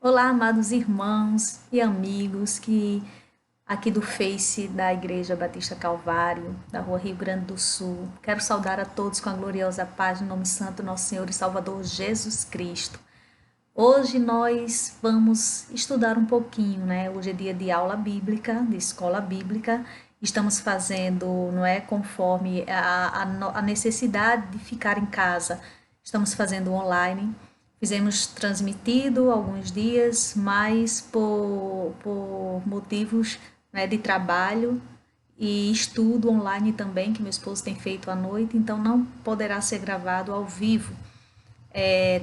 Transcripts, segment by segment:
Olá, amados irmãos e amigos que aqui do Face da Igreja Batista Calvário, da Rua Rio Grande do Sul. Quero saudar a todos com a gloriosa paz no nome santo, nosso Senhor e Salvador Jesus Cristo. Hoje nós vamos estudar um pouquinho, né? Hoje é dia de aula bíblica, de escola bíblica. Estamos fazendo, não é, conforme a necessidade de ficar em casa. Estamos fazendo online. Fizemos transmitido alguns dias, mas por motivos, né, de trabalho e estudo online também, que meu esposo tem feito à noite, então não poderá ser gravado ao vivo,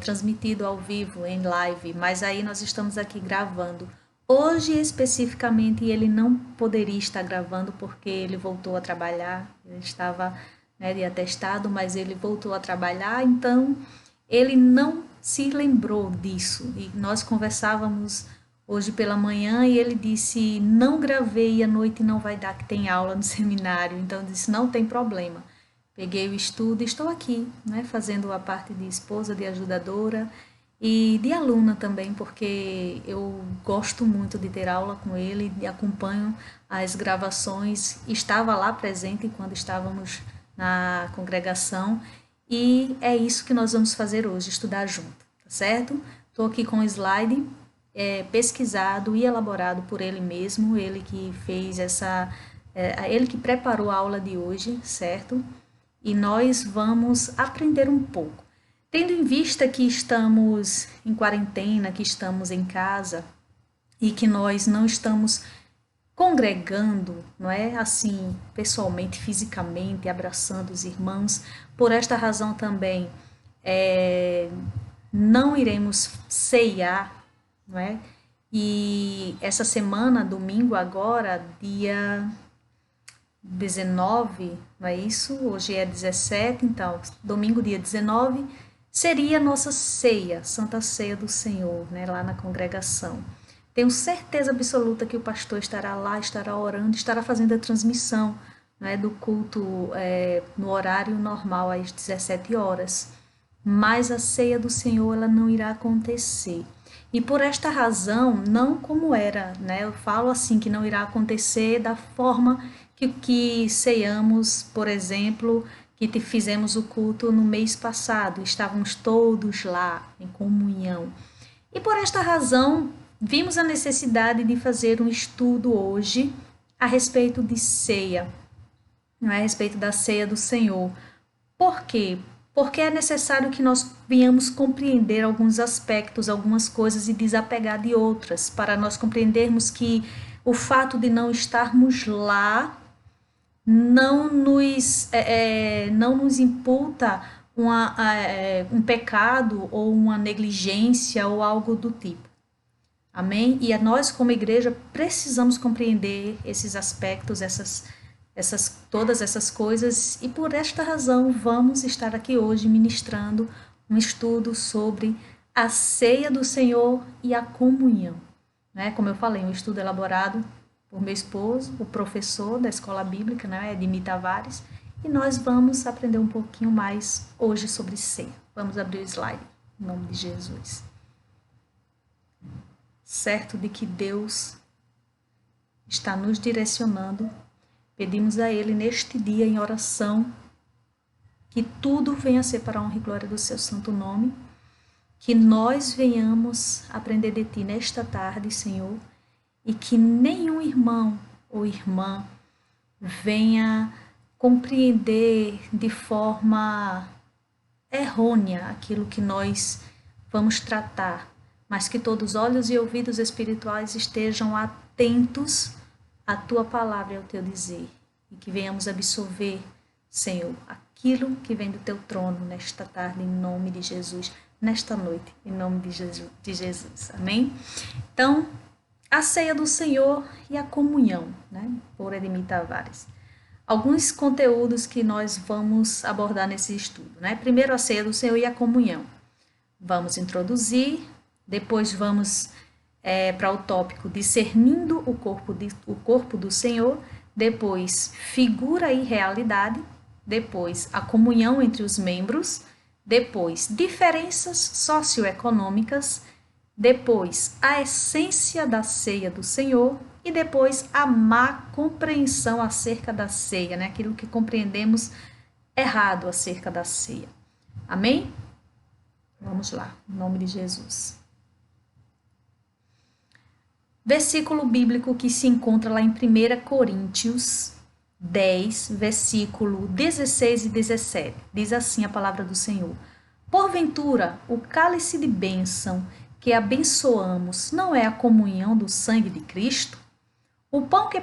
transmitido ao vivo em live, mas aí nós estamos aqui gravando. Hoje especificamente ele não poderia estar gravando porque ele voltou a trabalhar, ele estava, né, de atestado, mas ele voltou a trabalhar, então ele não se lembrou disso. E nós conversávamos hoje pela manhã e ele disse: não gravei, à noite não vai dar, que tem aula no seminário. Então eu disse: não tem problema. Peguei o estudo e estou aqui, né, fazendo a parte de esposa, de ajudadora e de aluna também, porque eu gosto muito de ter aula com ele e acompanho as gravações. Estava lá presente quando estávamos na congregação e é isso que nós vamos fazer hoje, estudar junto, tá certo? Estou aqui com o slide pesquisado e elaborado por ele mesmo, ele que fez ele que preparou a aula de hoje, certo? E nós vamos aprender um pouco. Tendo em vista que estamos em quarentena, que estamos em casa e que nós não estamos congregando, não é assim, pessoalmente, fisicamente, abraçando os irmãos, por esta razão também não iremos ceiar, não é? E essa semana, domingo agora, dia 19, não é isso? Hoje é 17, então, domingo, dia 19, seria a nossa ceia, Santa Ceia do Senhor, né, lá na congregação. Tenho certeza absoluta que o pastor estará lá, estará orando, estará fazendo a transmissão, né, do culto no horário normal, às 17 horas. Mas a ceia do Senhor ela não irá acontecer. E por esta razão, não como era, né? Eu falo assim que não irá acontecer da forma que ceiamos, por exemplo, que fizemos o culto no mês passado, estávamos todos lá em comunhão. E por esta razão, vimos a necessidade de fazer um estudo hoje a respeito de ceia, não é? A respeito da ceia do Senhor. Por quê? Porque é necessário que nós venhamos compreender alguns aspectos, algumas coisas e desapegar de outras, para nós compreendermos que o fato de não estarmos lá não nos imputa um pecado ou uma negligência ou algo do tipo. Amém? E nós, como igreja, precisamos compreender esses aspectos, todas essas coisas, e por esta razão vamos estar aqui hoje ministrando um estudo sobre a ceia do Senhor e a comunhão. Né? Como eu falei, um estudo elaborado por meu esposo, o professor da escola bíblica, né, Edmir Tavares, e nós vamos aprender um pouquinho mais hoje sobre ceia. Vamos abrir o slide, em nome de Jesus. Certo de que Deus está nos direcionando, pedimos a Ele neste dia em oração que tudo venha a ser para a honra e glória do seu santo nome, que nós venhamos aprender de Ti nesta tarde, Senhor, e que nenhum irmão ou irmã venha compreender de forma errônea aquilo que nós vamos tratar, mas que todos os olhos e ouvidos espirituais estejam atentos à Tua palavra e ao Teu dizer, e que venhamos absorver, Senhor, aquilo que vem do Teu trono nesta tarde, em nome de Jesus, nesta noite, em nome de Jesus. Amém? Então, a ceia do Senhor e a comunhão, né? Por Edmir Tavares. Alguns conteúdos que nós vamos abordar nesse estudo, né? Primeiro, a ceia do Senhor e a comunhão. Vamos introduzir, depois vamos para o tópico discernindo o corpo do Senhor, depois figura e realidade, depois a comunhão entre os membros, depois diferenças socioeconômicas, depois a essência da ceia do Senhor e depois a má compreensão acerca da ceia, né? Aquilo que compreendemos errado acerca da ceia. Amém? Vamos lá, em nome de Jesus. Versículo bíblico que se encontra lá em 1 Coríntios 10, versículo 16 e 17. Diz assim a palavra do Senhor: Porventura, o cálice de bênção que abençoamos não é a comunhão do sangue de Cristo? O pão que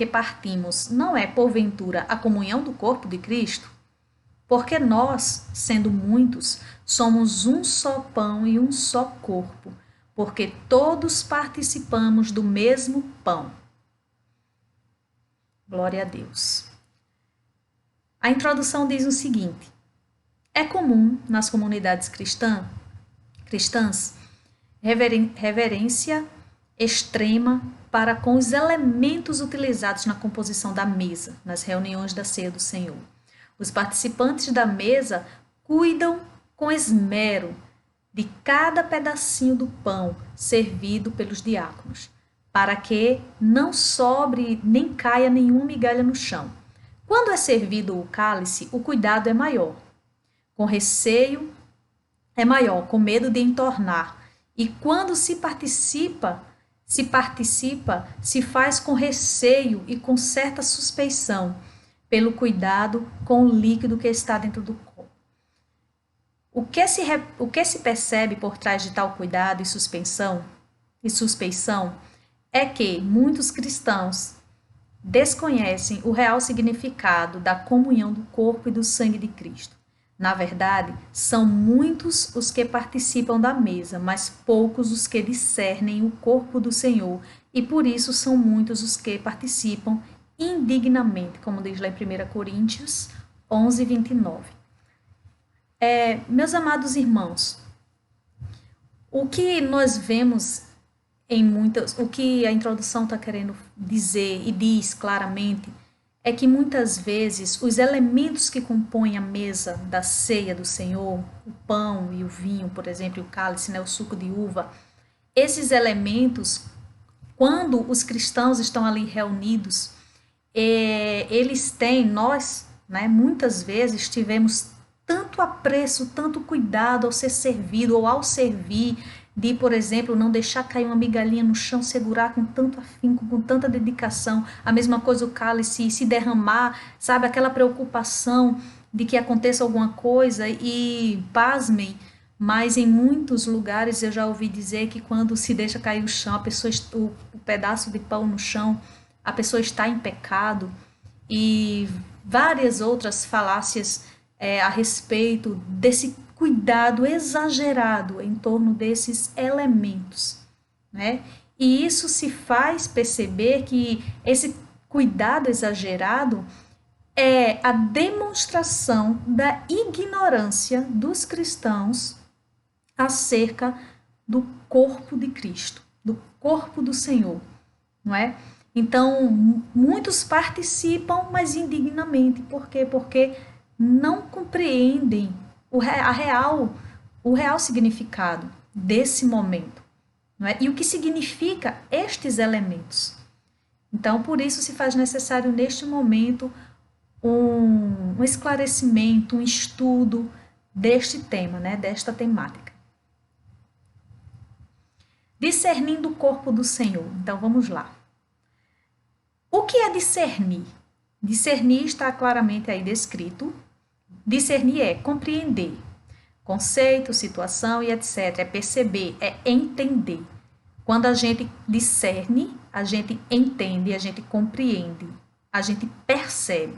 partimos não é, porventura, a comunhão do corpo de Cristo? Porque nós, sendo muitos, somos um só pão e um só corpo, porque todos participamos do mesmo pão. Glória a Deus. A introdução diz o seguinte: é comum nas comunidades cristãs reverência extrema para com os elementos utilizados na composição da mesa, nas reuniões da ceia do Senhor. Os participantes da mesa cuidam com esmero de cada pedacinho do pão servido pelos diáconos, para que não sobre nem caia nenhuma migalha no chão. Quando é servido o cálice, o cuidado é maior. Com receio é maior, com medo de entornar. E quando se participa, se faz com receio e com certa suspeição, pelo cuidado com o líquido que está dentro do copo. O que se percebe por trás de tal cuidado e suspeição é que muitos cristãos desconhecem o real significado da comunhão do corpo e do sangue de Cristo. Na verdade, são muitos os que participam da mesa, mas poucos os que discernem o corpo do Senhor, e por isso são muitos os que participam indignamente, como diz lá em 1 Coríntios 11, 29. Meus amados irmãos, o que nós vemos o que a introdução está querendo dizer e diz claramente é que muitas vezes os elementos que compõem a mesa da ceia do Senhor, o pão e o vinho, por exemplo, e o cálice, né, o suco de uva, esses elementos, quando os cristãos estão ali reunidos, eles têm, nós, né, muitas vezes tivemos tanto apreço, tanto cuidado ao ser servido ou ao servir, de, por exemplo, não deixar cair uma migalhinha no chão, segurar com tanto afinco, com tanta dedicação. A mesma coisa o cálice, se derramar, sabe, aquela preocupação de que aconteça alguma coisa e, pasmem, mas em muitos lugares eu já ouvi dizer que quando se deixa cair o chão, o pedaço de pão no chão, a pessoa está em pecado, e várias outras falácias a respeito desse cuidado exagerado em torno desses elementos, né? E isso se faz perceber que esse cuidado exagerado é a demonstração da ignorância dos cristãos acerca do corpo de Cristo, do corpo do Senhor, não é? Então, muitos participam, mas indignamente. Por quê? Porque não compreendem o real significado desse momento, não é? E o que significa estes elementos. Então, por isso se faz necessário neste momento um esclarecimento, um estudo deste tema, né? Desta temática. Discernindo o corpo do Senhor. Então, vamos lá. O que é discernir? Discernir está claramente aí descrito. Discernir é compreender, conceito, situação e etc. É perceber, é entender. Quando a gente discerne, a gente entende, a gente compreende, a gente percebe,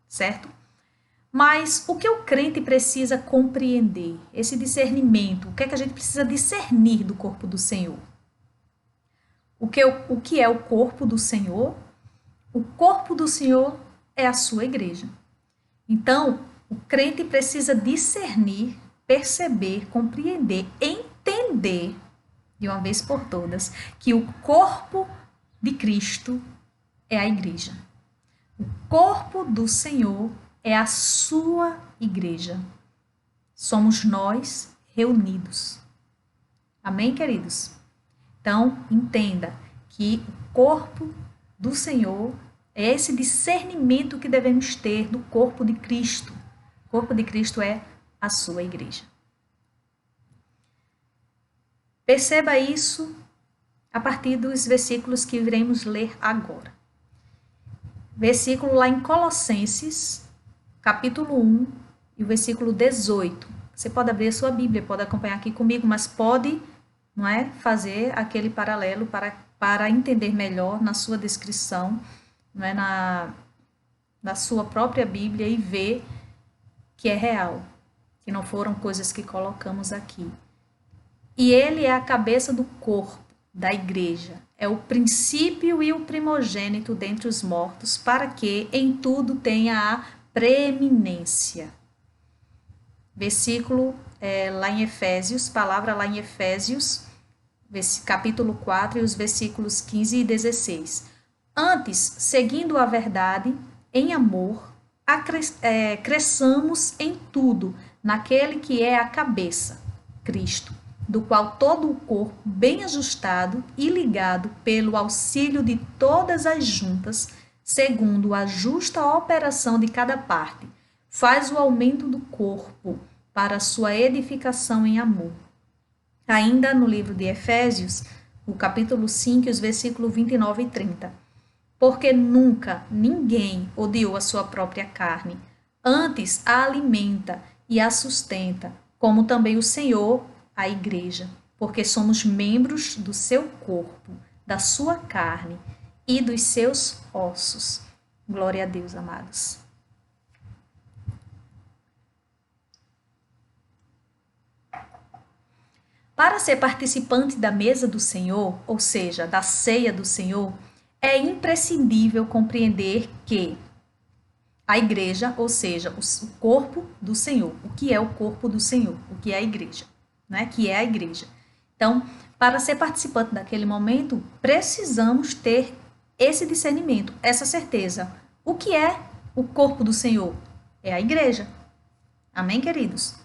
certo? Mas o que o crente precisa compreender? Esse discernimento, o que é que a gente precisa discernir do corpo do Senhor? O que é o corpo do Senhor? O corpo do Senhor é a sua igreja. Então, o crente precisa discernir, perceber, compreender, entender, de uma vez por todas, que o corpo de Cristo é a igreja. O corpo do Senhor é a sua igreja. Somos nós reunidos. Amém, queridos? Então, entenda que o corpo do Senhor é esse discernimento que devemos ter do corpo de Cristo. O corpo de Cristo é a sua igreja. Perceba isso a partir dos versículos que iremos ler agora. Versículo lá em Colossenses, capítulo 1, e o versículo 18. Você pode abrir a sua Bíblia, pode acompanhar aqui comigo, mas pode, não é, fazer aquele paralelo para entender melhor na sua descrição, não é, na sua própria Bíblia e ver que é real, que não foram coisas que colocamos aqui. E ele é a cabeça do corpo, da igreja. É o princípio e o primogênito dentre os mortos, para que em tudo tenha a preeminência. Versículo lá em Efésios, palavra lá em Efésios, capítulo 4, e os versículos 15 e 16. Antes, seguindo a verdade, em amor, cresçamos em tudo, naquele que é a cabeça, Cristo, do qual todo o corpo, bem ajustado e ligado pelo auxílio de todas as juntas, segundo a justa operação de cada parte, faz o aumento do corpo para a sua edificação em amor. Ainda no livro de Efésios, o capítulo 5, os versículos 29 e 30. Porque nunca ninguém odiou a sua própria carne, antes a alimenta e a sustenta, como também o Senhor, a igreja, porque somos membros do seu corpo, da sua carne e dos seus ossos. Glória a Deus, amados. Para ser participante da mesa do Senhor, ou seja, da ceia do Senhor, é imprescindível compreender que a igreja, ou seja, o corpo do Senhor, o que é o corpo do Senhor, o que é a igreja, né? Que é a igreja. Então, para ser participante daquele momento, precisamos ter esse discernimento, essa certeza. O que é o corpo do Senhor? É a igreja. Amém, queridos?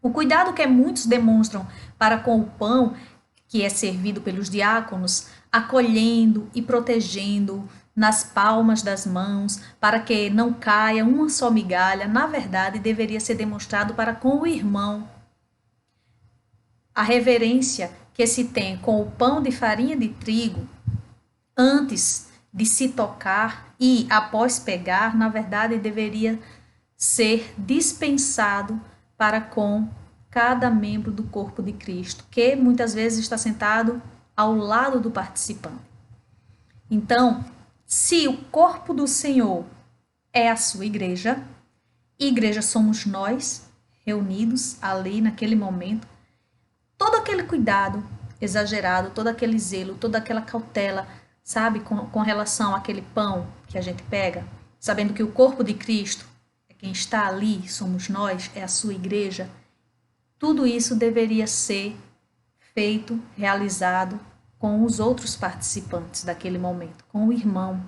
O cuidado que muitos demonstram para com o pão que é servido pelos diáconos, acolhendo e protegendo nas palmas das mãos, para que não caia uma só migalha, na verdade deveria ser demonstrado para com o irmão. A reverência que se tem com o pão de farinha de trigo, antes de se tocar e após pegar, na verdade deveria ser dispensado para com cada membro do corpo de Cristo, que muitas vezes está sentado ao lado do participante. Então, se o corpo do Senhor é a sua igreja, e igreja somos nós, reunidos ali naquele momento, todo aquele cuidado exagerado, todo aquele zelo, toda aquela cautela, sabe, com relação àquele pão que a gente pega, sabendo que o corpo de Cristo é quem está ali, somos nós, é a sua igreja, tudo isso deveria ser feito, realizado com os outros participantes daquele momento, com o irmão.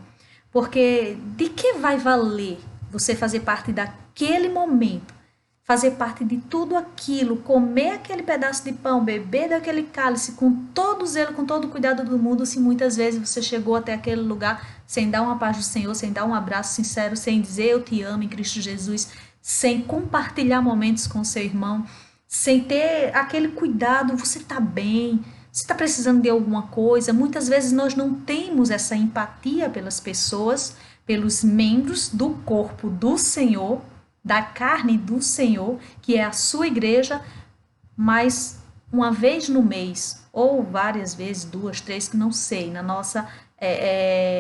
Porque de que vai valer você fazer parte daquele momento, fazer parte de tudo aquilo, comer aquele pedaço de pão, beber daquele cálice com todo zelo, com todo o cuidado do mundo, se muitas vezes você chegou até aquele lugar sem dar uma paz do Senhor, sem dar um abraço sincero, sem dizer eu te amo em Cristo Jesus, sem compartilhar momentos com seu irmão, sem ter aquele cuidado, você está bem, você está precisando de alguma coisa. Muitas vezes nós não temos essa empatia pelas pessoas, pelos membros do corpo do Senhor, da carne do Senhor, que é a sua igreja, mas uma vez no mês, ou várias vezes, 2, 3, que não sei, na nossa,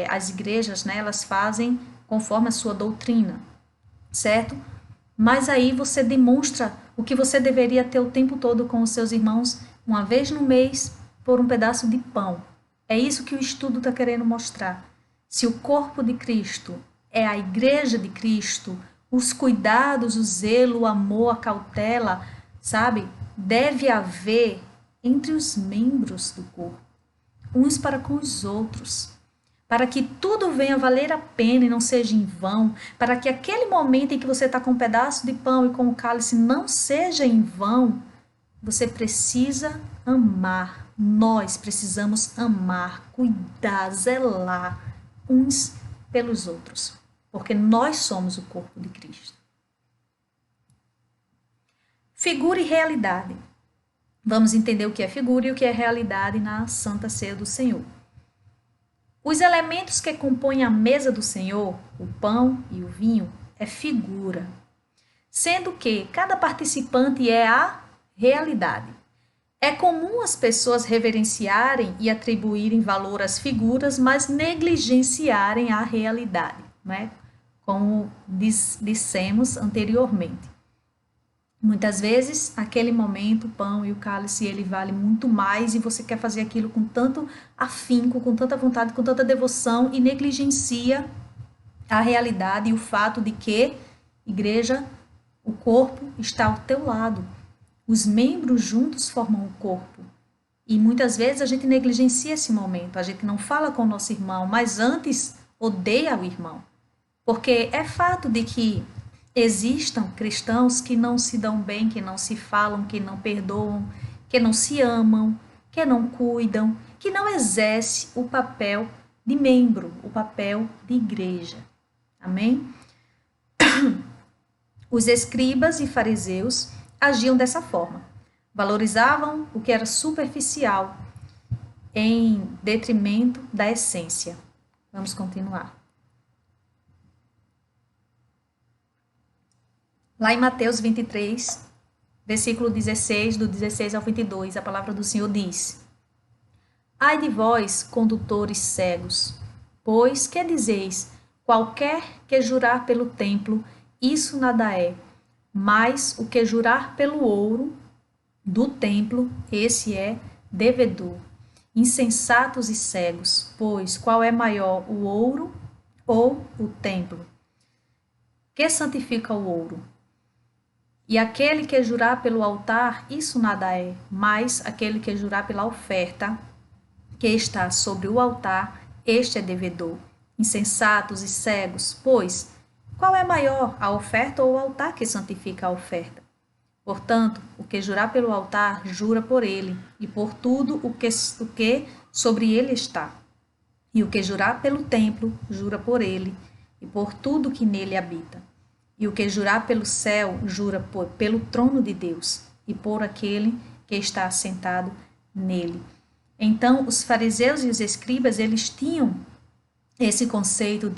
as igrejas, né, elas fazem conforme a sua doutrina, certo? Mas aí você demonstra o que você deveria ter o tempo todo com os seus irmãos, uma vez no mês, por um pedaço de pão. É isso que o estudo está querendo mostrar. Se o corpo de Cristo é a igreja de Cristo, os cuidados, o zelo, o amor, a cautela, sabe? Deve haver entre os membros do corpo, uns para com os outros, para que tudo venha valer a pena e não seja em vão, para que aquele momento em que você está com um pedaço de pão e com o cálice não seja em vão, Você precisa amar. Nós precisamos amar, cuidar, zelar uns pelos outros, porque nós somos o corpo de Cristo. Figura e realidade. Vamos entender o que é figura e o que é realidade na Santa Ceia do Senhor. Os elementos que compõem a mesa do Senhor, o pão e o vinho, é figura, sendo que cada participante é a realidade. É comum as pessoas reverenciarem e atribuírem valor às figuras, mas negligenciarem a realidade, né? Como dissemos anteriormente. Muitas vezes, aquele momento, o pão e o cálice, ele vale muito mais e você quer fazer aquilo com tanto afinco, com tanta vontade, com tanta devoção e negligencia a realidade e o fato de que, igreja, o corpo está ao teu lado. Os membros juntos formam o corpo. E muitas vezes a gente negligencia esse momento, a gente não fala com o nosso irmão, mas antes odeia o irmão. Porque é fato de que existam cristãos que não se dão bem, que não se falam, que não perdoam, que não se amam, que não cuidam, que não exercem o papel de membro, o papel de igreja. Amém? Os escribas e fariseus agiam dessa forma. Valorizavam o que era superficial em detrimento da essência. Vamos continuar. Lá em Mateus 23, versículo 16, do 16 ao 22, a palavra do Senhor diz: Ai de vós, condutores cegos, pois que dizeis, qualquer que jurar pelo templo, isso nada é, mas o que jurar pelo ouro do templo, esse é devedor. Insensatos e cegos, pois qual é maior, o ouro ou o templo? Que santifica o ouro? E aquele que jurar pelo altar, isso nada é, mas aquele que jurar pela oferta que está sobre o altar, este é devedor. Insensatos e cegos, pois qual é maior, a oferta ou o altar que santifica a oferta? Portanto, o que jurar pelo altar, jura por ele, e por tudo o que sobre ele está. E o que jurar pelo templo, jura por ele, e por tudo que nele habita. E o que jurar pelo céu, jura pelo trono de Deus, e por aquele que está assentado nele. Então, os fariseus e os escribas, eles tinham esse conceito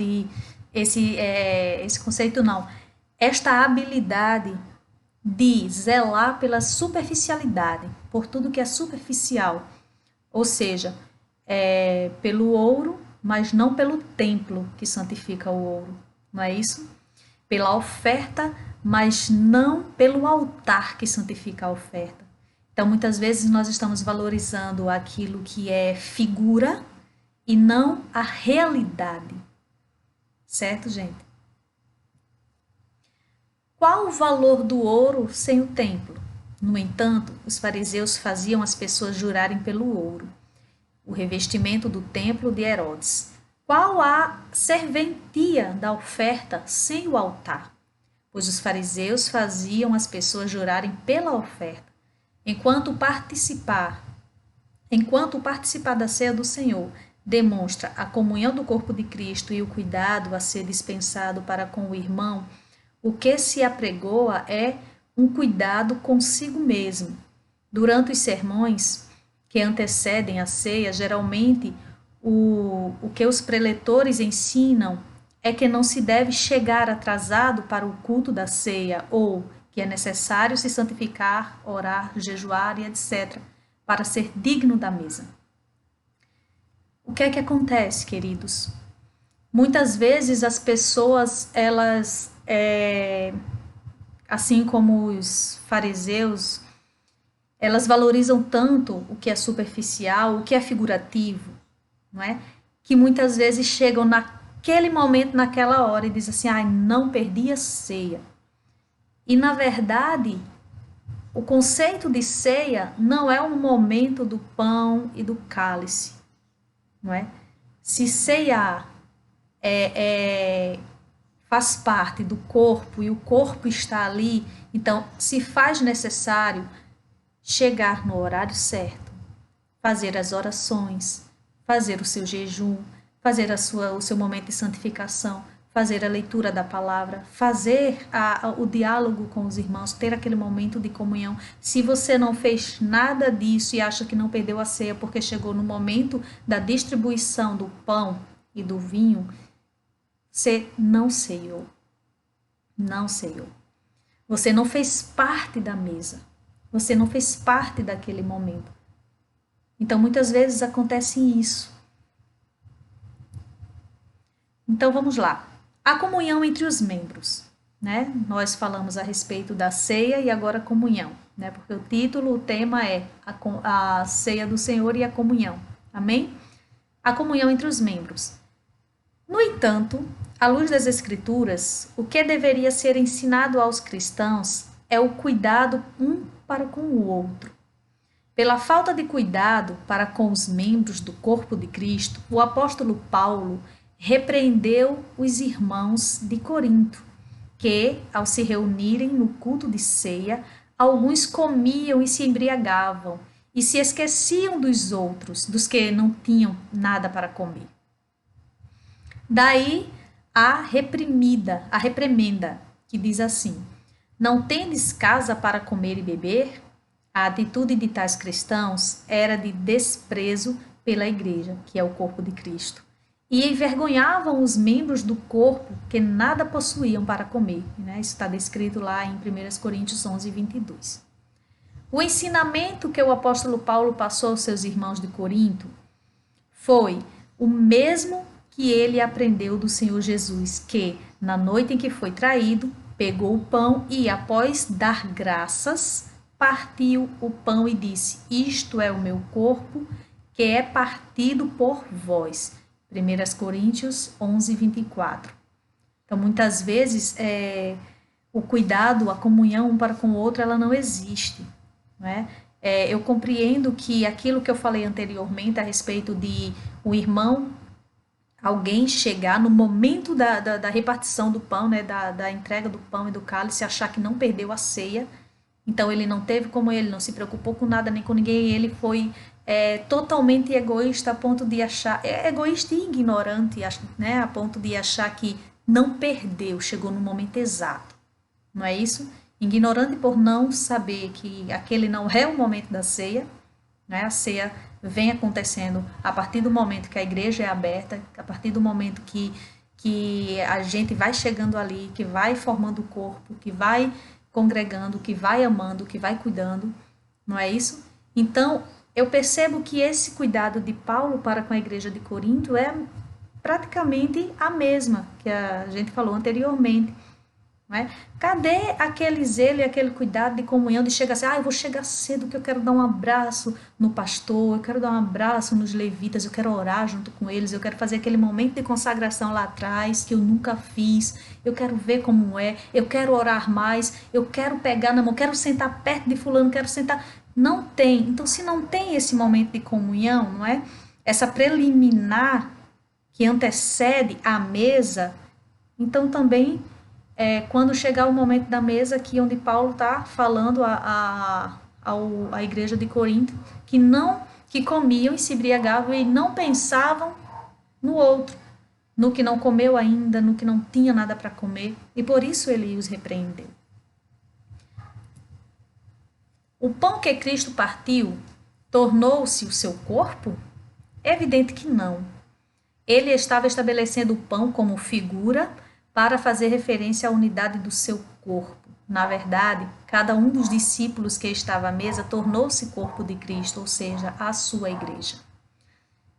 esta habilidade de zelar pela superficialidade, por tudo que é superficial, ou seja, pelo ouro, mas não pelo templo que santifica o ouro, não é isso? Pela oferta, mas não pelo altar que santifica a oferta. Então, muitas vezes nós estamos valorizando aquilo que é figura e não a realidade. Certo, gente? Qual o valor do ouro sem o templo? No entanto, os fariseus faziam as pessoas jurarem pelo ouro, o revestimento do templo de Herodes. Qual a serventia da oferta sem o altar? Pois os fariseus faziam as pessoas jurarem pela oferta, enquanto participar da ceia do Senhor demonstra a comunhão do corpo de Cristo e o cuidado a ser dispensado para com o irmão, o que se apregoa é um cuidado consigo mesmo. Durante os sermões que antecedem a ceia, geralmente o que os preletores ensinam é que não se deve chegar atrasado para o culto da ceia, ou que é necessário se santificar, orar, jejuar e etc., para ser digno da mesa. O que é que acontece, queridos? Muitas vezes as pessoas, elas, assim como os fariseus, elas valorizam tanto o que é superficial, o que é figurativo, não é? Que muitas vezes chegam naquele momento, naquela hora, e dizem assim, ai, não perdi a ceia. E, na verdade, o conceito de ceia não é o momento do pão e do cálice, não é? Se ceiar faz parte do corpo e o corpo está ali, então se faz necessário chegar no horário certo, fazer as orações, fazer o seu jejum, fazer o seu momento de santificação, fazer a leitura da palavra, fazer o diálogo com os irmãos, ter aquele momento de comunhão. Se você não fez nada disso e acha que não perdeu a ceia porque chegou no momento da distribuição do pão e do vinho, você não ceiou. Não ceiou. Você não fez parte da mesa. Você não fez parte daquele momento. Então, muitas vezes acontece isso. Então, vamos lá. A comunhão entre os membros, né? Nós falamos a respeito da ceia e agora a comunhão, né? Porque o título, o tema é a ceia do Senhor e a comunhão. Amém? A comunhão entre os membros. No entanto, à luz das Escrituras, o que deveria ser ensinado aos cristãos é o cuidado um para com o outro. Pela falta de cuidado para com os membros do corpo de Cristo, o apóstolo Paulo repreendeu os irmãos de Corinto, que, ao se reunirem no culto de ceia, alguns comiam e se embriagavam, e se esqueciam dos outros, dos que não tinham nada para comer. Daí a reprimenda, que diz assim: não tendes casa para comer e beber? A atitude de tais cristãos era de desprezo pela igreja, que é o corpo de Cristo, e envergonhavam os membros do corpo que nada possuíam para comer. Né? Isso está descrito lá em 1 Coríntios 11, 22. O ensinamento que o apóstolo Paulo passou aos seus irmãos de Corinto foi o mesmo que ele aprendeu do Senhor Jesus, que, na noite em que foi traído, pegou o pão e, após dar graças, partiu o pão e disse: isto é o meu corpo, que é partido por vós. 1 Coríntios 11, 24. Então, muitas vezes, o cuidado, a comunhão um para com o outro, ela não existe. Não é? Eu compreendo que aquilo que eu falei anteriormente a respeito de o irmão, alguém chegar no momento da repartição do pão, né, da entrega do pão e do cálice, achar que não perdeu a ceia, então ele não teve como ele, não se preocupou com nada nem com ninguém, ele foi totalmente egoísta a ponto de achar, egoísta e ignorante, né, a ponto de achar que não perdeu, chegou no momento exato, não é isso? Ignorante por não saber que aquele não é o momento da ceia, né? A ceia vem acontecendo a partir do momento que a igreja é aberta, a partir do momento que a gente vai chegando ali, que vai formando o corpo, que vai congregando, que vai amando, que vai cuidando, não é isso? Então, eu percebo que esse cuidado de Paulo para com a igreja de Corinto é praticamente a mesma que a gente falou anteriormente. Não é? Cadê aquele zelo e aquele cuidado de comunhão, de chegar assim, eu vou chegar cedo que eu quero dar um abraço no pastor, eu quero dar um abraço nos levitas, eu quero orar junto com eles, eu quero fazer aquele momento de consagração lá atrás que eu nunca fiz, eu quero ver como é, eu quero orar mais, eu quero pegar na mão, quero sentar perto de fulano, quero sentar... Não tem. Então, se não tem esse momento de comunhão, não é? Essa preliminar que antecede a mesa, então também... quando chegar o momento da mesa, aqui onde Paulo está falando à igreja de Corinto, que comiam e se embriagavam e não pensavam no outro, no que não comeu ainda, no que não tinha nada para comer, e por isso ele os repreendeu. O pão que Cristo partiu tornou-se o seu corpo? É evidente que não. Ele estava estabelecendo o pão como figura para fazer referência à unidade do seu corpo. Na verdade, cada um dos discípulos que estava à mesa tornou-se corpo de Cristo, ou seja, a sua igreja.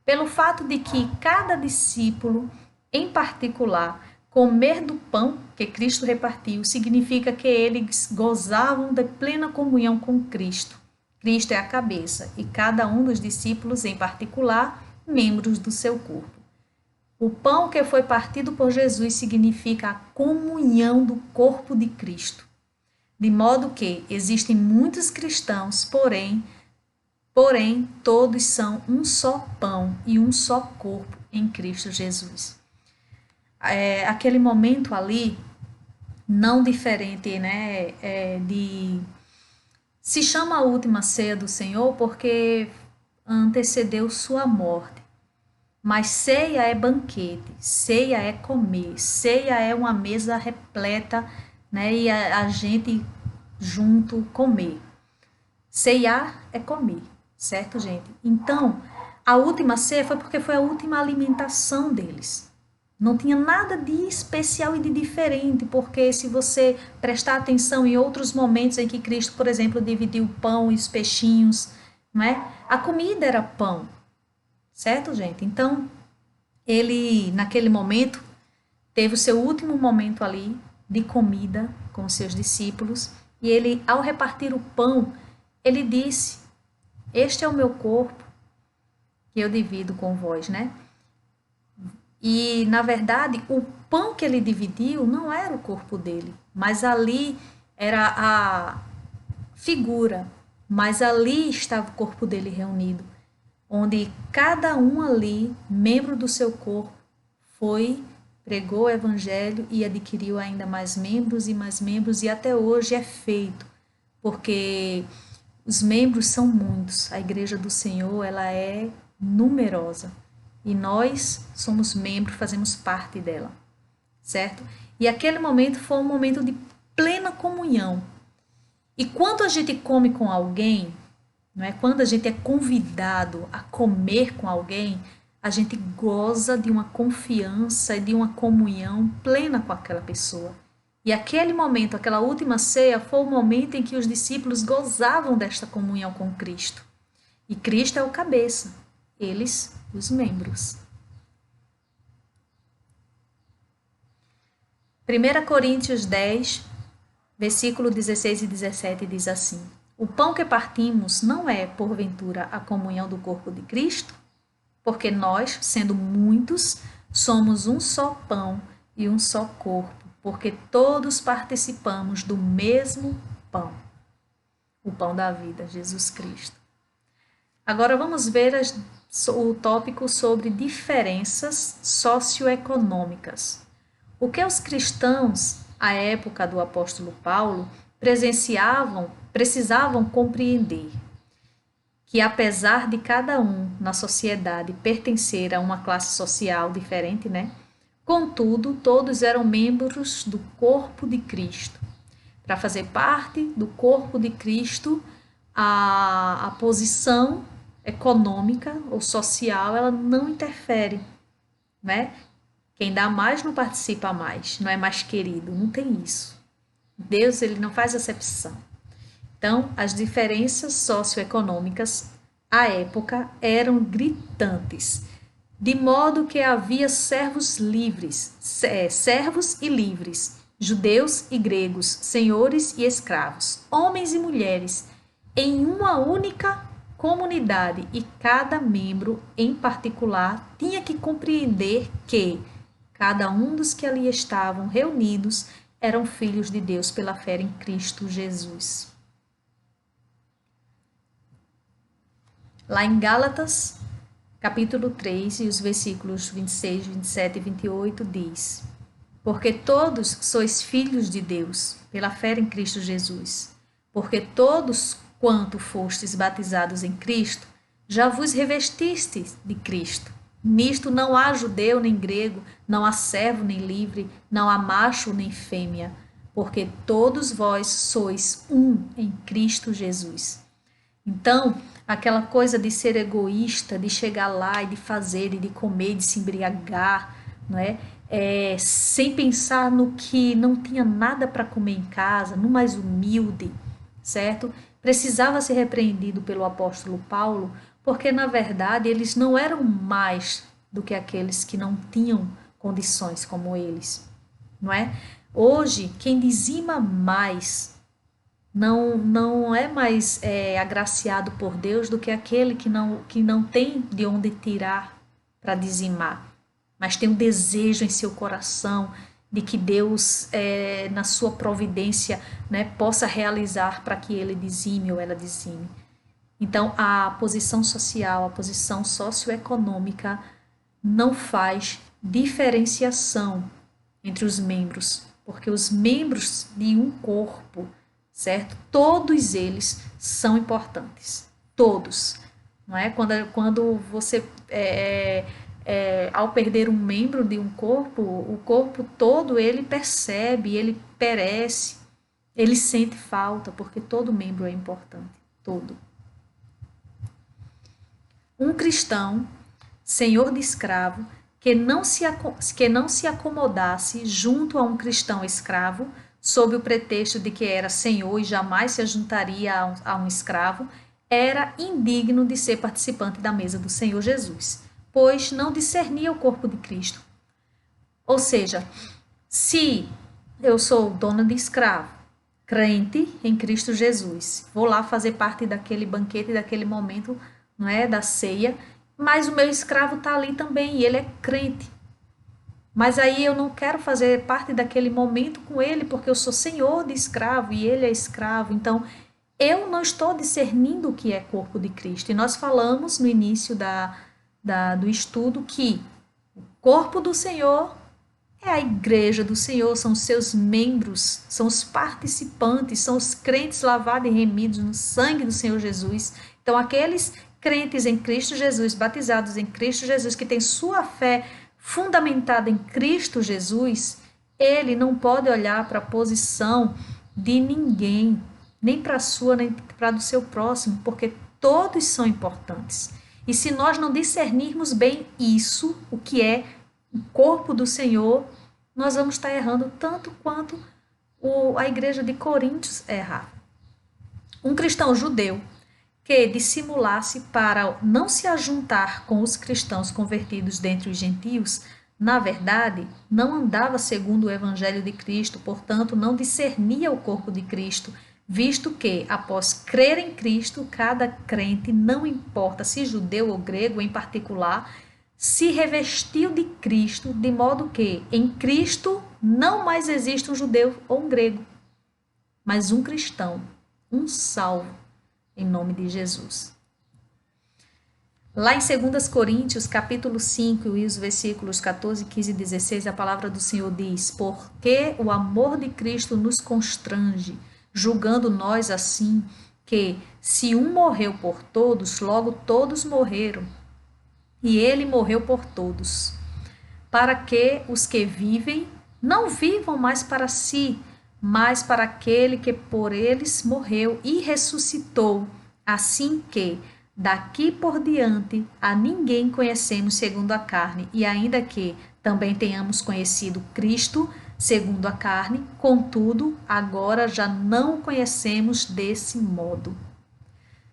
Pelo fato de que cada discípulo, em particular, comer do pão que Cristo repartiu, significa que eles gozavam de plena comunhão com Cristo. Cristo é a cabeça e cada um dos discípulos, em particular, membros do seu corpo. O pão que foi partido por Jesus significa a comunhão do corpo de Cristo. De modo que existem muitos cristãos, porém todos são um só pão e um só corpo em Cristo Jesus. Aquele momento ali, não diferente, né, de Se chama a última ceia do Senhor porque antecedeu sua morte. Mas ceia é banquete, ceia é comer, ceia é uma mesa repleta, né? E a gente junto comer. Ceiar é comer, certo, gente? Então, a última ceia foi porque foi a última alimentação deles. Não tinha nada de especial e de diferente, porque se você prestar atenção em outros momentos em que Cristo, por exemplo, dividiu o pão e os peixinhos, não é? A comida era pão, certo, gente? Então, ele, naquele momento, teve o seu último momento ali de comida com os seus discípulos, e ele, ao repartir o pão, ele disse: Este é o meu corpo que eu divido com vós, né? E, na verdade, o pão que ele dividiu não era o corpo dele, mas ali era a figura, mas ali estava o corpo dele reunido, onde cada um ali, membro do seu corpo, foi, pregou o evangelho e adquiriu ainda mais membros, e até hoje é feito, porque os membros são muitos, a igreja do Senhor, ela é numerosa, e nós somos membros, fazemos parte dela, certo? E aquele momento foi um momento de plena comunhão. E quando a gente come com alguém, não é? Quando a gente é convidado a comer com alguém, a gente goza de uma confiança e de uma comunhão plena com aquela pessoa. E aquele momento, aquela última ceia, foi o momento em que os discípulos gozavam desta comunhão com Cristo. E Cristo é o cabeça, eles os membros. 1 Coríntios 10, versículo 16 e 17 diz assim: O pão que partimos não é, porventura, a comunhão do corpo de Cristo? Porque nós, sendo muitos, somos um só pão e um só corpo, porque todos participamos do mesmo pão, o pão da vida, Jesus Cristo. Agora vamos ver o tópico sobre diferenças socioeconômicas. O que os cristãos, à época do apóstolo Paulo, precisavam compreender que apesar de cada um na sociedade pertencer a uma classe social diferente, né? Contudo, todos eram membros do corpo de Cristo. Para fazer parte do corpo de Cristo, a posição econômica ou social, ela não interfere, né? Quem dá mais não participa mais, não é mais querido, não tem isso. Deus, ele não faz acepção. Então, as diferenças socioeconômicas à época eram gritantes, de modo que havia servos e livres, judeus e gregos, senhores e escravos, homens e mulheres, em uma única comunidade, e cada membro em particular tinha que compreender que cada um dos que ali estavam reunidos eram filhos de Deus pela fé em Cristo Jesus. Lá em Gálatas, capítulo 3, e os versículos 26, 27 e 28 diz: Porque todos sois filhos de Deus, pela fé em Cristo Jesus. Porque todos quanto fostes batizados em Cristo, já vos revestistes de Cristo. Nisto não há judeu nem grego, não há servo nem livre, não há macho nem fêmea, porque todos vós sois um em Cristo Jesus. Então, aquela coisa de ser egoísta, de chegar lá e de fazer, e de comer, de se embriagar, não é? Sem pensar no que não tinha nada para comer em casa, no mais humilde, certo? Precisava ser repreendido pelo apóstolo Paulo, porque na verdade eles não eram mais do que aqueles que não tinham condições como eles, não é? Hoje, quem dizima mais não é mais agraciado por Deus do que aquele que não tem de onde tirar para dizimar, mas tem um desejo em seu coração de que Deus, na sua providência, né, possa realizar para que ele dizime ou ela dizime. Então, a posição social, a posição socioeconômica não faz diferenciação entre os membros, porque os membros de um corpo certo? Todos eles são importantes, todos, não é? Quando você, ao perder um membro de um corpo, o corpo todo ele percebe, ele perece, ele sente falta, porque todo membro é importante, todo. Um cristão, senhor de escravo, que não se acomodasse junto a um cristão escravo, sob o pretexto de que era senhor e jamais se juntaria a um escravo, era indigno de ser participante da mesa do Senhor Jesus, pois não discernia o corpo de Cristo. Ou seja, se eu sou dona de escravo, crente em Cristo Jesus, vou lá fazer parte daquele banquete, daquele momento, não é, da ceia, mas o meu escravo está ali também e ele é crente. Mas aí eu não quero fazer parte daquele momento com ele porque eu sou senhor de escravo e ele é escravo. Então, eu não estou discernindo o que é corpo de Cristo. E nós falamos no início do estudo que o corpo do Senhor é a igreja do Senhor, são os seus membros, são os participantes, são os crentes lavados e remidos no sangue do Senhor Jesus. Então, aqueles crentes em Cristo Jesus, batizados em Cristo Jesus, que têm sua fé fundamentada em Cristo Jesus, ele não pode olhar para a posição de ninguém, nem para a sua, nem para a do seu próximo, porque todos são importantes. E se nós não discernirmos bem isso, o que é o corpo do Senhor, nós vamos estar errando tanto quanto a igreja de Coríntios errava. Um cristão judeu que dissimulasse para não se ajuntar com os cristãos convertidos dentre os gentios, na verdade, não andava segundo o evangelho de Cristo, portanto, não discernia o corpo de Cristo, visto que, após crer em Cristo, cada crente, não importa se judeu ou grego em particular, se revestiu de Cristo, de modo que, em Cristo, não mais existe um judeu ou um grego, mas um cristão, um salvo, em nome de Jesus. Lá em 2 Coríntios, capítulo 5, e os versículos 14, 15 e 16, a palavra do Senhor diz: porque o amor de Cristo nos constrange, julgando nós assim, que se um morreu por todos, logo todos morreram. E ele morreu por todos, para que os que vivem não vivam mais para si, mas para aquele que por eles morreu e ressuscitou, assim que daqui por diante a ninguém conhecemos segundo a carne, e ainda que também tenhamos conhecido Cristo segundo a carne, contudo, agora já não o conhecemos desse modo.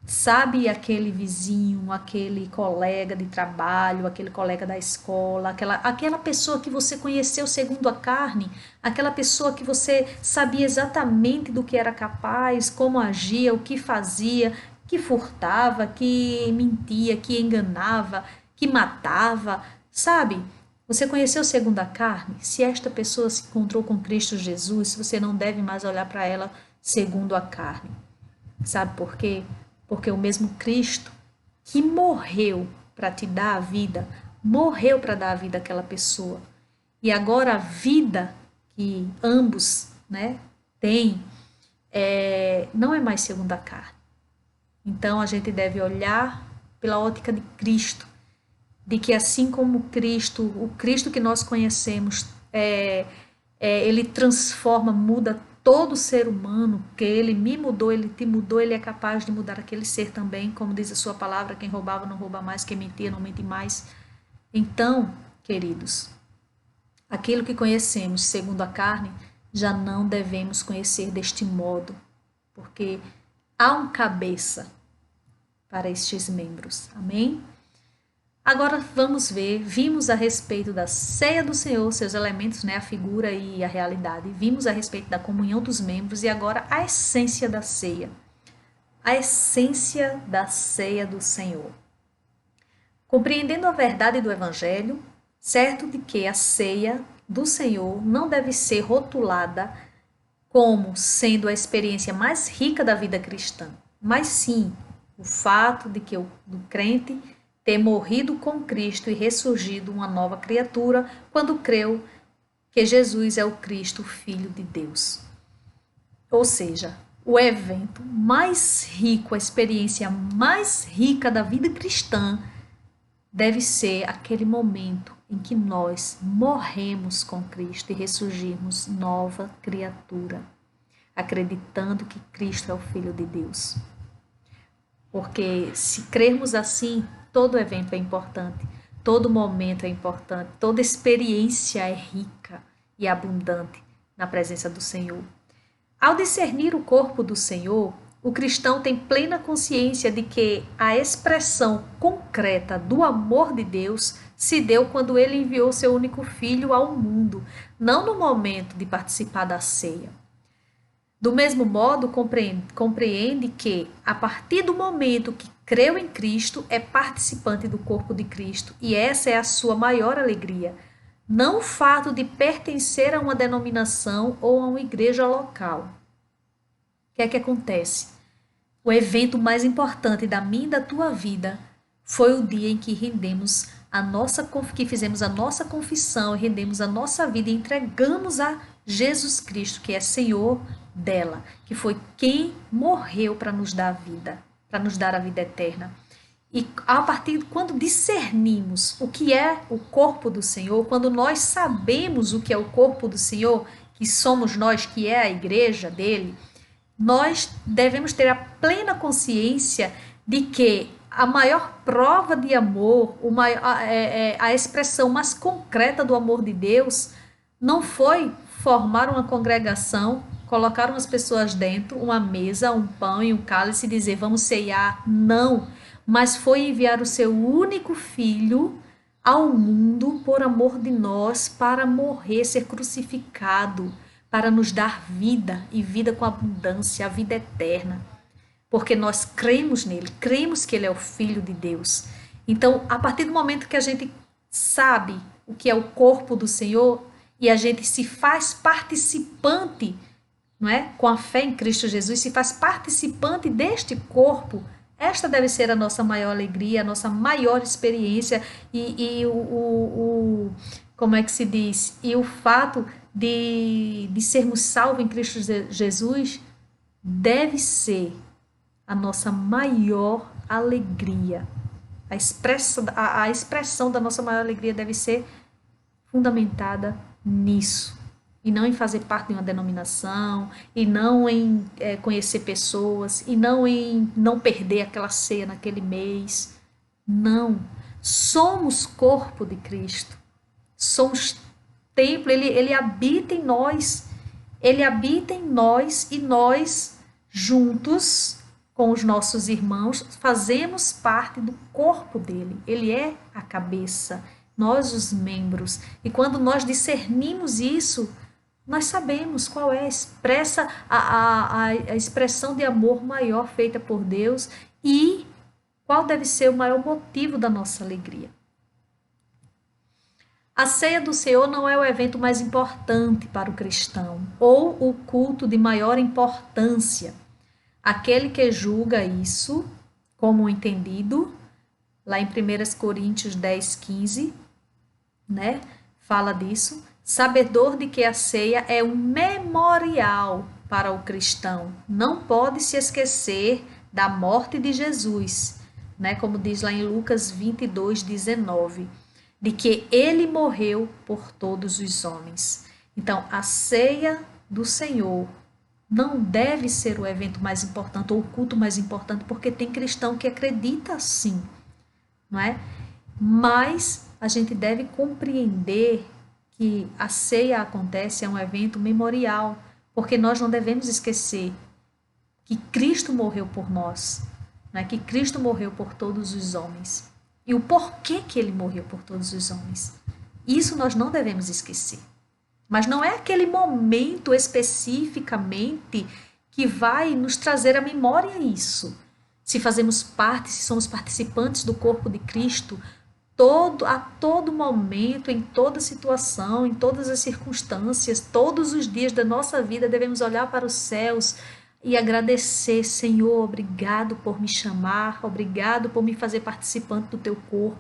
Sabe aquele vizinho, aquele colega de trabalho, aquele colega da escola, aquela pessoa que você conheceu segundo a carne, aquela pessoa que você sabia exatamente do que era capaz, como agia, o que fazia, que furtava, que mentia, que enganava, que matava, sabe? Você conheceu segundo a carne? Se esta pessoa se encontrou com Cristo Jesus, você não deve mais olhar para ela segundo a carne. Sabe por quê? Porque o mesmo Cristo que morreu para te dar a vida, morreu para dar a vida àquela pessoa. E agora a vida que ambos, né, têm não é mais segundo a carne. Então a gente deve olhar pela ótica de Cristo, de que assim como Cristo, o Cristo que nós conhecemos, ele transforma, muda todo ser humano, que ele me mudou, ele te mudou, ele é capaz de mudar aquele ser também, como diz a sua palavra, quem roubava não rouba mais, quem mentia não mente mais. Então, queridos, aquilo que conhecemos segundo a carne, já não devemos conhecer deste modo, porque há um cabeça para estes membros. Amém? Agora vamos ver, vimos a respeito da ceia do Senhor, seus elementos, né, a figura e a realidade. Vimos a respeito da comunhão dos membros e agora a essência da ceia. A essência da ceia do Senhor. Compreendendo a verdade do Evangelho, certo de que a ceia do Senhor não deve ser rotulada como sendo a experiência mais rica da vida cristã, mas sim o fato de que o crente ter morrido com Cristo e ressurgido uma nova criatura quando creu que Jesus é o Cristo, Filho de Deus. Ou seja, o evento mais rico, a experiência mais rica da vida cristã deve ser aquele momento em que nós morremos com Cristo e ressurgimos nova criatura, acreditando que Cristo é o Filho de Deus. Porque se crermos assim, todo evento é importante, todo momento é importante, toda experiência é rica e abundante na presença do Senhor. Ao discernir o corpo do Senhor, o cristão tem plena consciência de que a expressão concreta do amor de Deus se deu quando ele enviou seu único filho ao mundo, não no momento de participar da ceia. Do mesmo modo, compreende que, a partir do momento que creu em Cristo, é participante do corpo de Cristo, e essa é a sua maior alegria. Não o fato de pertencer a uma denominação ou a uma igreja local. O que é que acontece? O evento mais importante da minha e da tua vida foi o dia em que fizemos a nossa confissão, rendemos a nossa vida e entregamos a Jesus Cristo, que é Senhor dela, que foi quem morreu para nos dar a vida, para nos dar a vida eterna. E a partir de quando discernimos o que é o corpo do Senhor, quando nós sabemos o que é o corpo do Senhor, que somos nós, que é a igreja dele, nós devemos ter a plena consciência de que a maior prova de amor, a expressão mais concreta do amor de Deus, não foi formar uma congregação, colocar umas pessoas dentro, uma mesa, um pão e um cálice e dizer vamos ceiar. Não, mas foi enviar o seu único filho ao mundo por amor de nós, para morrer, ser crucificado, para nos dar vida e vida com abundância, a vida eterna. Porque nós cremos nele, cremos que ele é o Filho de Deus. Então, a partir do momento que a gente sabe o que é o corpo do Senhor e a gente se faz participante, não é? Com a fé em Cristo Jesus, se faz participante deste corpo, esta deve ser a nossa maior alegria, a nossa maior experiência como é que se diz? E o fato de sermos salvos em Cristo Jesus deve ser a nossa maior alegria. A expressão da nossa maior alegria deve ser fundamentada nisso. E não em fazer parte de uma denominação, e não em conhecer pessoas, e não em não perder aquela ceia naquele mês. Não. Somos corpo de Cristo. Somos templo, ele habita em nós. Ele habita em nós e nós, juntos com os nossos irmãos, fazemos parte do corpo dele. Ele é a cabeça, nós os membros. E quando nós discernimos isso, nós sabemos qual é a expressão de amor maior feita por Deus e qual deve ser o maior motivo da nossa alegria. A ceia do Senhor não é o evento mais importante para o cristão ou o culto de maior importância. Aquele que julga isso como entendido, lá em 1 Coríntios 10:15, né, fala disso, sabedor de que a ceia é um memorial para o cristão. Não pode se esquecer da morte de Jesus, né, como diz lá em Lucas 22:19, de que ele morreu por todos os homens. Então, a ceia do Senhor não deve ser o evento mais importante ou o culto mais importante, porque tem cristão que acredita assim, não é? Mas a gente deve compreender que a ceia acontece, é um evento memorial, porque nós não devemos esquecer que Cristo morreu por nós, não é? Que Cristo morreu por todos os homens. E o porquê que ele morreu por todos os homens. Isso nós não devemos esquecer. Mas não é aquele momento especificamente que vai nos trazer à memória isso. Se fazemos parte, se somos participantes do corpo de Cristo, a todo momento, em toda situação, em todas as circunstâncias, todos os dias da nossa vida, devemos olhar para os céus e agradecer, Senhor, obrigado por me chamar, obrigado por me fazer participante do teu corpo.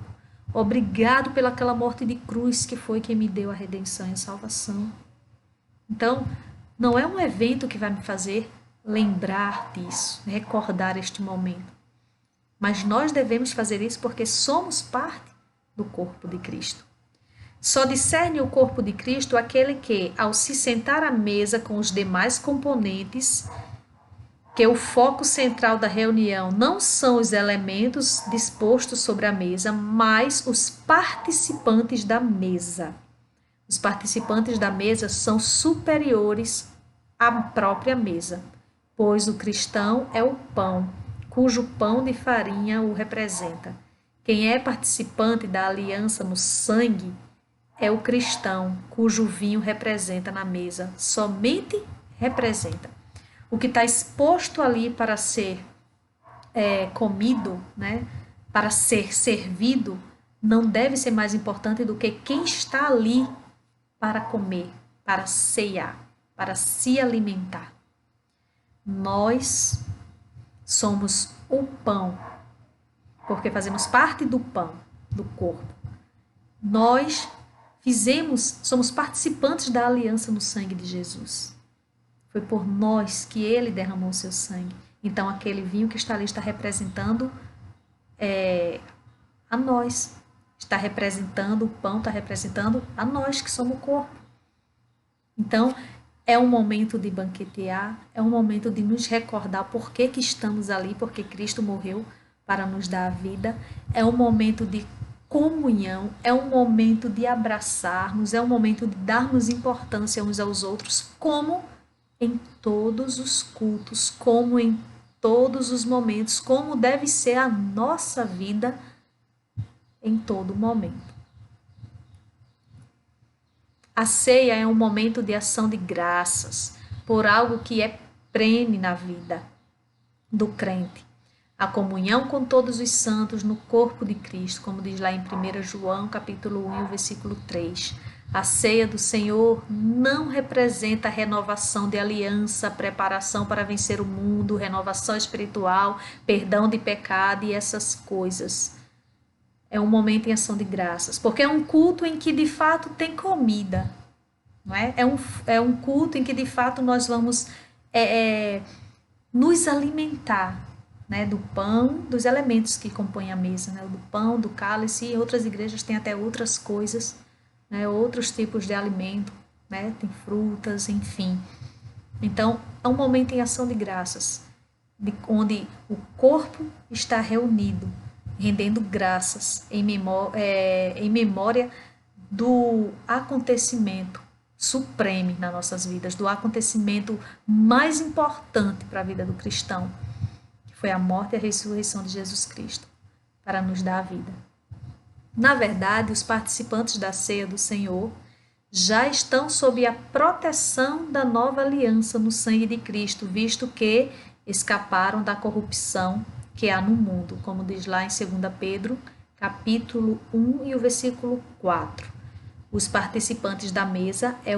Obrigado pelaquela morte de cruz que foi quem me deu a redenção e a salvação. Então, não é um evento que vai me fazer lembrar disso, recordar este momento. Mas nós devemos fazer isso porque somos parte do corpo de Cristo. Só discerne o corpo de Cristo aquele que, ao se sentar à mesa com os demais componentes, que o foco central da reunião não são os elementos dispostos sobre a mesa, mas os participantes da mesa. Os participantes da mesa são superiores à própria mesa, pois o cristão é o pão, cujo pão de farinha o representa. Quem é participante da aliança no sangue é o cristão, cujo vinho representa na mesa, somente representa. O que está exposto ali para ser comido, né, para ser servido, não deve ser mais importante do que quem está ali para comer, para ceiar, para se alimentar. Nós somos o pão, porque fazemos parte do pão, do corpo. Nós somos participantes da aliança no sangue de Jesus. Foi por nós que ele derramou o seu sangue. Então, aquele vinho que está ali está representando a nós. Está representando, o pão está representando a nós que somos o corpo. Então, é um momento de banquetear, é um momento de nos recordar por que estamos ali, porque Cristo morreu para nos dar a vida. É um momento de comunhão, é um momento de abraçarmos, é um momento de darmos importância uns aos outros, como em todos os cultos, como em todos os momentos, como deve ser a nossa vida em todo momento. A ceia é um momento de ação de graças por algo que é prene na vida do crente. A comunhão com todos os santos no corpo de Cristo, como diz lá em 1 João, capítulo 1, versículo 3. A ceia do Senhor não representa renovação de aliança, preparação para vencer o mundo, renovação espiritual, perdão de pecado e essas coisas. É um momento em ação de graças, porque é um culto em que de fato tem comida, não é? É um culto em que de fato nós vamos nos alimentar, né, do pão, dos elementos que compõem a mesa, né, do pão, do cálice, e outras igrejas têm até outras coisas, né, outros tipos de alimento, né, tem frutas, enfim. Então, é um momento em ação de graças, onde o corpo está reunido, rendendo graças em memória do acontecimento supremo nas nossas vidas, do acontecimento mais importante para a vida do cristão, que foi a morte e a ressurreição de Jesus Cristo, para nos dar a vida. Na verdade, os participantes da ceia do Senhor já estão sob a proteção da nova aliança no sangue de Cristo, visto que escaparam da corrupção que há no mundo, como diz lá em 2 Pedro, capítulo 1 e o versículo 4. Os participantes da mesa é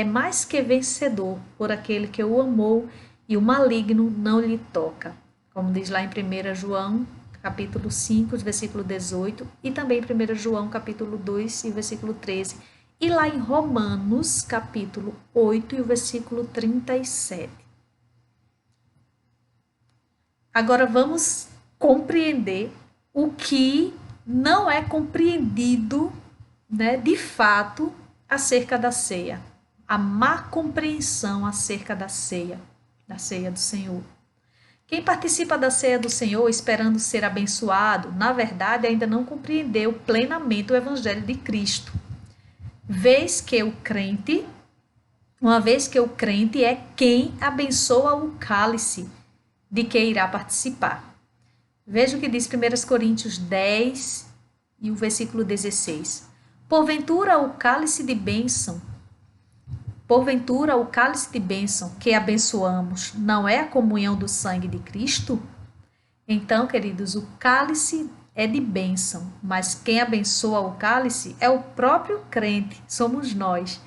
mais que vencedor por aquele que o amou e o maligno não lhe toca, como diz lá em 1 João, capítulo 5, versículo 18, e também 1 João, capítulo 2 e versículo 13, e lá em Romanos, capítulo 8 e o versículo 37. Agora vamos compreender o que não é compreendido, né, de fato acerca da ceia. A má compreensão acerca da ceia do Senhor. Quem participa da ceia do Senhor esperando ser abençoado, na verdade ainda não compreendeu plenamente o Evangelho de Cristo. Uma vez que o crente é quem abençoa o cálice de que irá participar. Veja o que diz 1 Coríntios 10 e o versículo 16. Porventura o cálice de bênção que abençoamos não é a comunhão do sangue de Cristo? Então, queridos, o cálice é de bênção, mas quem abençoa o cálice é o próprio crente, somos nós.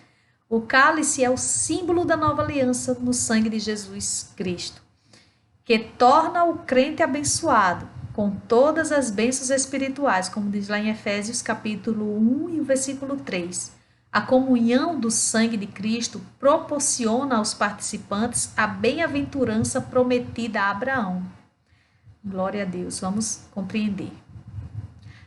O cálice é o símbolo da nova aliança no sangue de Jesus Cristo, que torna o crente abençoado com todas as bênçãos espirituais, como diz lá em Efésios capítulo 1 e o versículo 3. A comunhão do sangue de Cristo proporciona aos participantes a bem-aventurança prometida a Abraão. Glória a Deus, vamos compreender.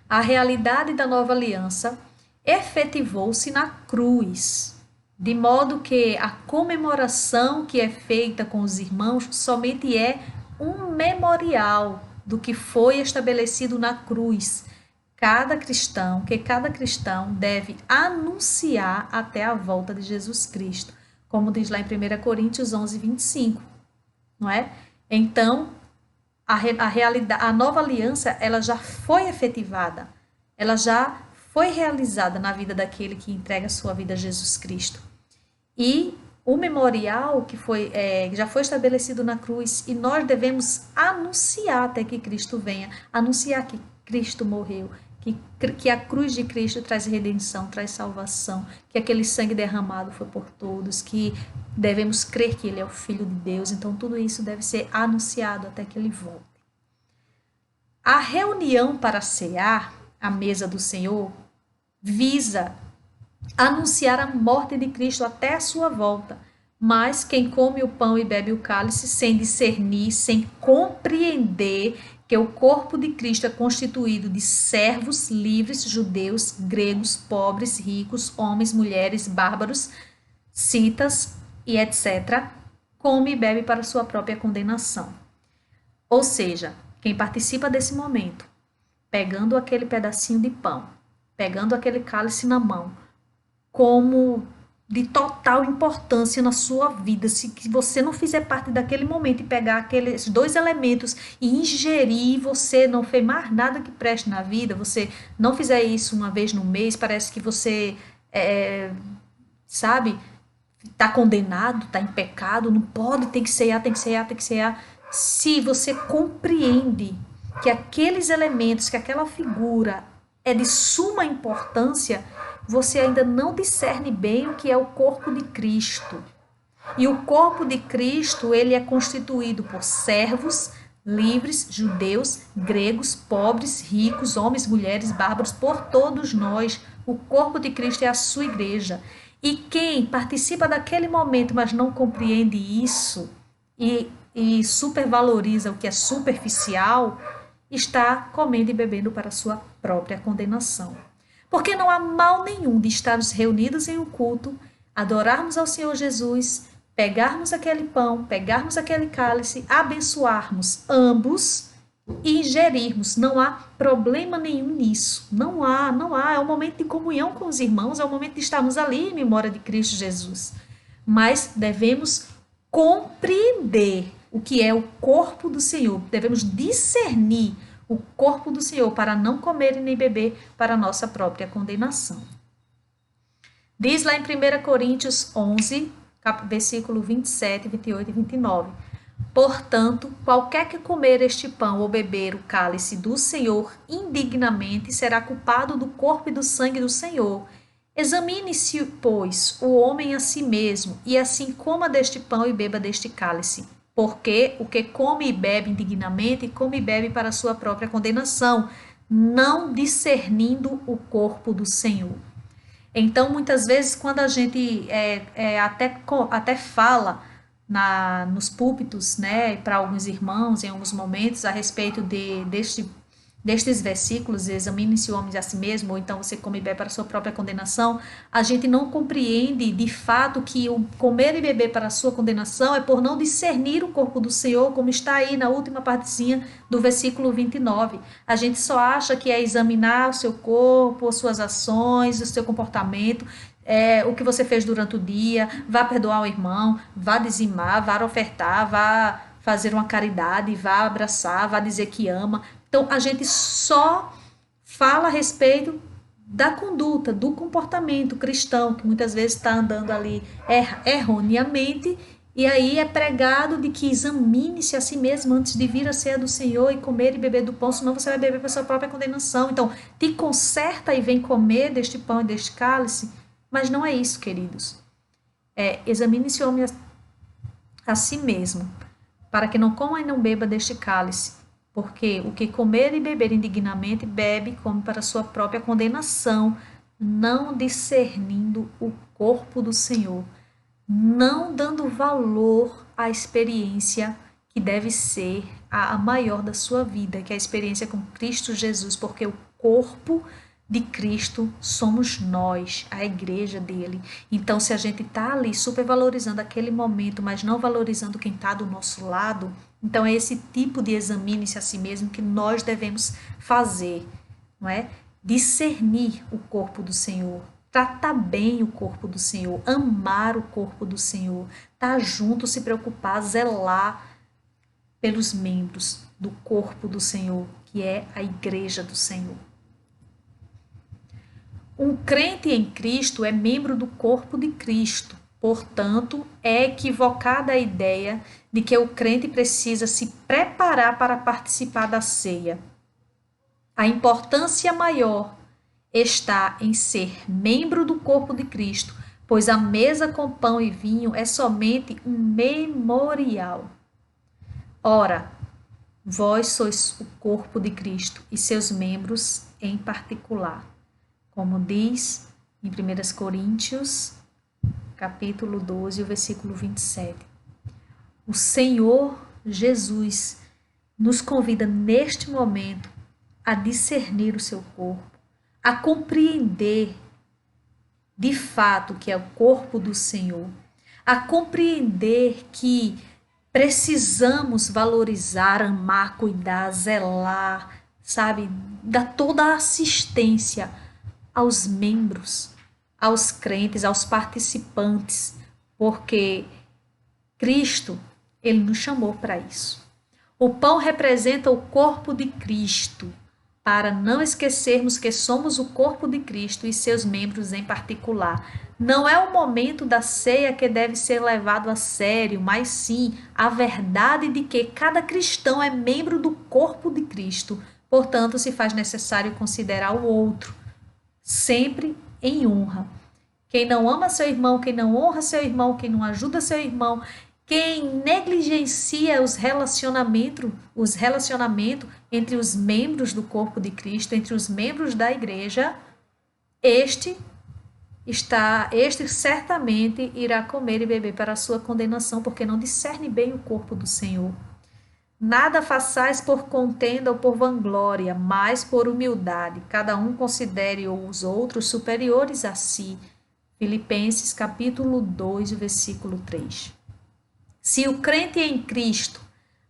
A realidade da nova aliança efetivou-se na cruz, de modo que a comemoração que é feita com os irmãos somente é um memorial do que foi estabelecido na cruz. Cada cristão deve anunciar até a volta de Jesus Cristo, como diz lá em 1 Coríntios 11, 25, não é? Então, a nova aliança, ela já foi efetivada, ela já foi realizada na vida daquele que entrega a sua vida a Jesus Cristo. E o memorial que já foi estabelecido na cruz, e nós devemos anunciar até que Cristo venha, anunciar que Cristo morreu, que a cruz de Cristo traz redenção, traz salvação, que aquele sangue derramado foi por todos, que devemos crer que Ele é o Filho de Deus. Então, tudo isso deve ser anunciado até que Ele volte. A reunião para cear, a mesa do Senhor, visa anunciar a morte de Cristo até a sua volta. Mas quem come o pão e bebe o cálice sem discernir, sem compreender que o corpo de Cristo é constituído de servos livres, judeus, gregos, pobres, ricos, homens, mulheres, bárbaros, citas e etc., come e bebe para sua própria condenação. Ou seja, quem participa desse momento, pegando aquele pedacinho de pão, pegando aquele cálice na mão, como de total importância na sua vida, se você não fizer parte daquele momento e pegar aqueles dois elementos e ingerir, você não fez mais nada que preste na vida, você não fizer isso uma vez no mês, parece que você, sabe, está condenado, está em pecado, não pode, tem que cear, tem que cear, tem que cear. Se você compreende que aqueles elementos, que aquela figura é de suma importância, você ainda não discerne bem o que é o corpo de Cristo. E o corpo de Cristo, ele é constituído por servos, livres, judeus, gregos, pobres, ricos, homens, mulheres, bárbaros, por todos nós. O corpo de Cristo é a sua igreja. E quem participa daquele momento, mas não compreende isso e supervaloriza o que é superficial, está comendo e bebendo para a sua própria condenação. Porque não há mal nenhum de estarmos reunidos em um culto, adorarmos ao Senhor Jesus, pegarmos aquele pão, pegarmos aquele cálice, abençoarmos ambos e ingerirmos. Não há problema nenhum nisso. Não há. É um momento de comunhão com os irmãos, é o momento de estarmos ali em memória de Cristo Jesus. Mas devemos compreender o que é o corpo do Senhor. Devemos discernir o corpo do Senhor para não comer e nem beber para a nossa própria condenação. Diz lá em 1 Coríntios 11, versículo 27, 28 e 29. Portanto, qualquer que comer este pão ou beber o cálice do Senhor indignamente será culpado do corpo e do sangue do Senhor. Examine-se, pois, o homem a si mesmo, e assim coma deste pão e beba deste cálice. Porque o que come e bebe indignamente, come e bebe para a sua própria condenação, não discernindo o corpo do Senhor. Então, muitas vezes, quando a gente até fala nos púlpitos, né, para alguns irmãos, em alguns momentos, a respeito destes versículos, examine-se o homem a si mesmo, ou então você come e bebe para a sua própria condenação, a gente não compreende de fato que o comer e beber para a sua condenação é por não discernir o corpo do Senhor, como está aí na última partezinha do versículo 29. A gente só acha que é examinar o seu corpo, as suas ações, o seu comportamento, o que você fez durante o dia, vá perdoar o irmão, vá dizimar, vá ofertar, vá fazer uma caridade, vá abraçar, vá dizer que ama. Então, a gente só fala a respeito da conduta, do comportamento cristão, que muitas vezes está andando ali erroneamente, e aí é pregado de que examine-se a si mesmo antes de vir a ceia do Senhor e comer e beber do pão, senão você vai beber para a sua própria condenação. Então, te conserta e vem comer deste pão e deste cálice, mas não é isso, queridos. Examine-se o homem a si mesmo, para que não coma e não beba deste cálice. Porque o que comer e beber indignamente, bebe e come para a sua própria condenação. não discernindo o corpo do Senhor, não dando valor à experiência que deve ser a maior da sua vida, que é a experiência com Cristo Jesus, porque o corpo de Cristo somos nós, a igreja dele. Então, se a gente está ali supervalorizando aquele momento, mas não valorizando quem está do nosso lado, então é esse tipo de examine-se a si mesmo que nós devemos fazer, não é? Discernir o corpo do Senhor, tratar bem o corpo do Senhor, amar o corpo do Senhor, estar junto, se preocupar, zelar pelos membros do corpo do Senhor, que é a igreja do Senhor. Um crente em Cristo é membro do corpo de Cristo. Portanto, é equivocada a ideia de que o crente precisa se preparar para participar da ceia. A importância maior está em ser membro do corpo de Cristo, pois a mesa com pão e vinho é somente um memorial. Ora, vós sois o corpo de Cristo e seus membros em particular. Como diz em 1 Coríntios, capítulo 12, o versículo 27. O Senhor Jesus nos convida neste momento a discernir o seu corpo, a compreender de fato que é o corpo do Senhor, a compreender que precisamos valorizar, amar, cuidar, zelar, sabe, dar toda a assistência aos membros, aos crentes, aos participantes, porque Cristo, ele nos chamou para isso. O pão representa o corpo de Cristo, para não esquecermos que somos o corpo de Cristo e seus membros em particular. Não é o momento da ceia que deve ser levado a sério, mas sim a verdade de que cada cristão é membro do corpo de Cristo. Portanto, se faz necessário considerar o outro, sempre em honra. Quem não ama seu irmão, quem não honra seu irmão, quem não ajuda seu irmão, quem negligencia os relacionamentos entre os membros do corpo de Cristo, entre os membros da igreja, este certamente irá comer e beber para a sua condenação, porque não discerne bem o corpo do Senhor. Nada façais por contenda ou por vanglória, mas por humildade. Cada um considere os outros superiores a si. Filipenses capítulo 2, versículo 3. Se o crente em Cristo,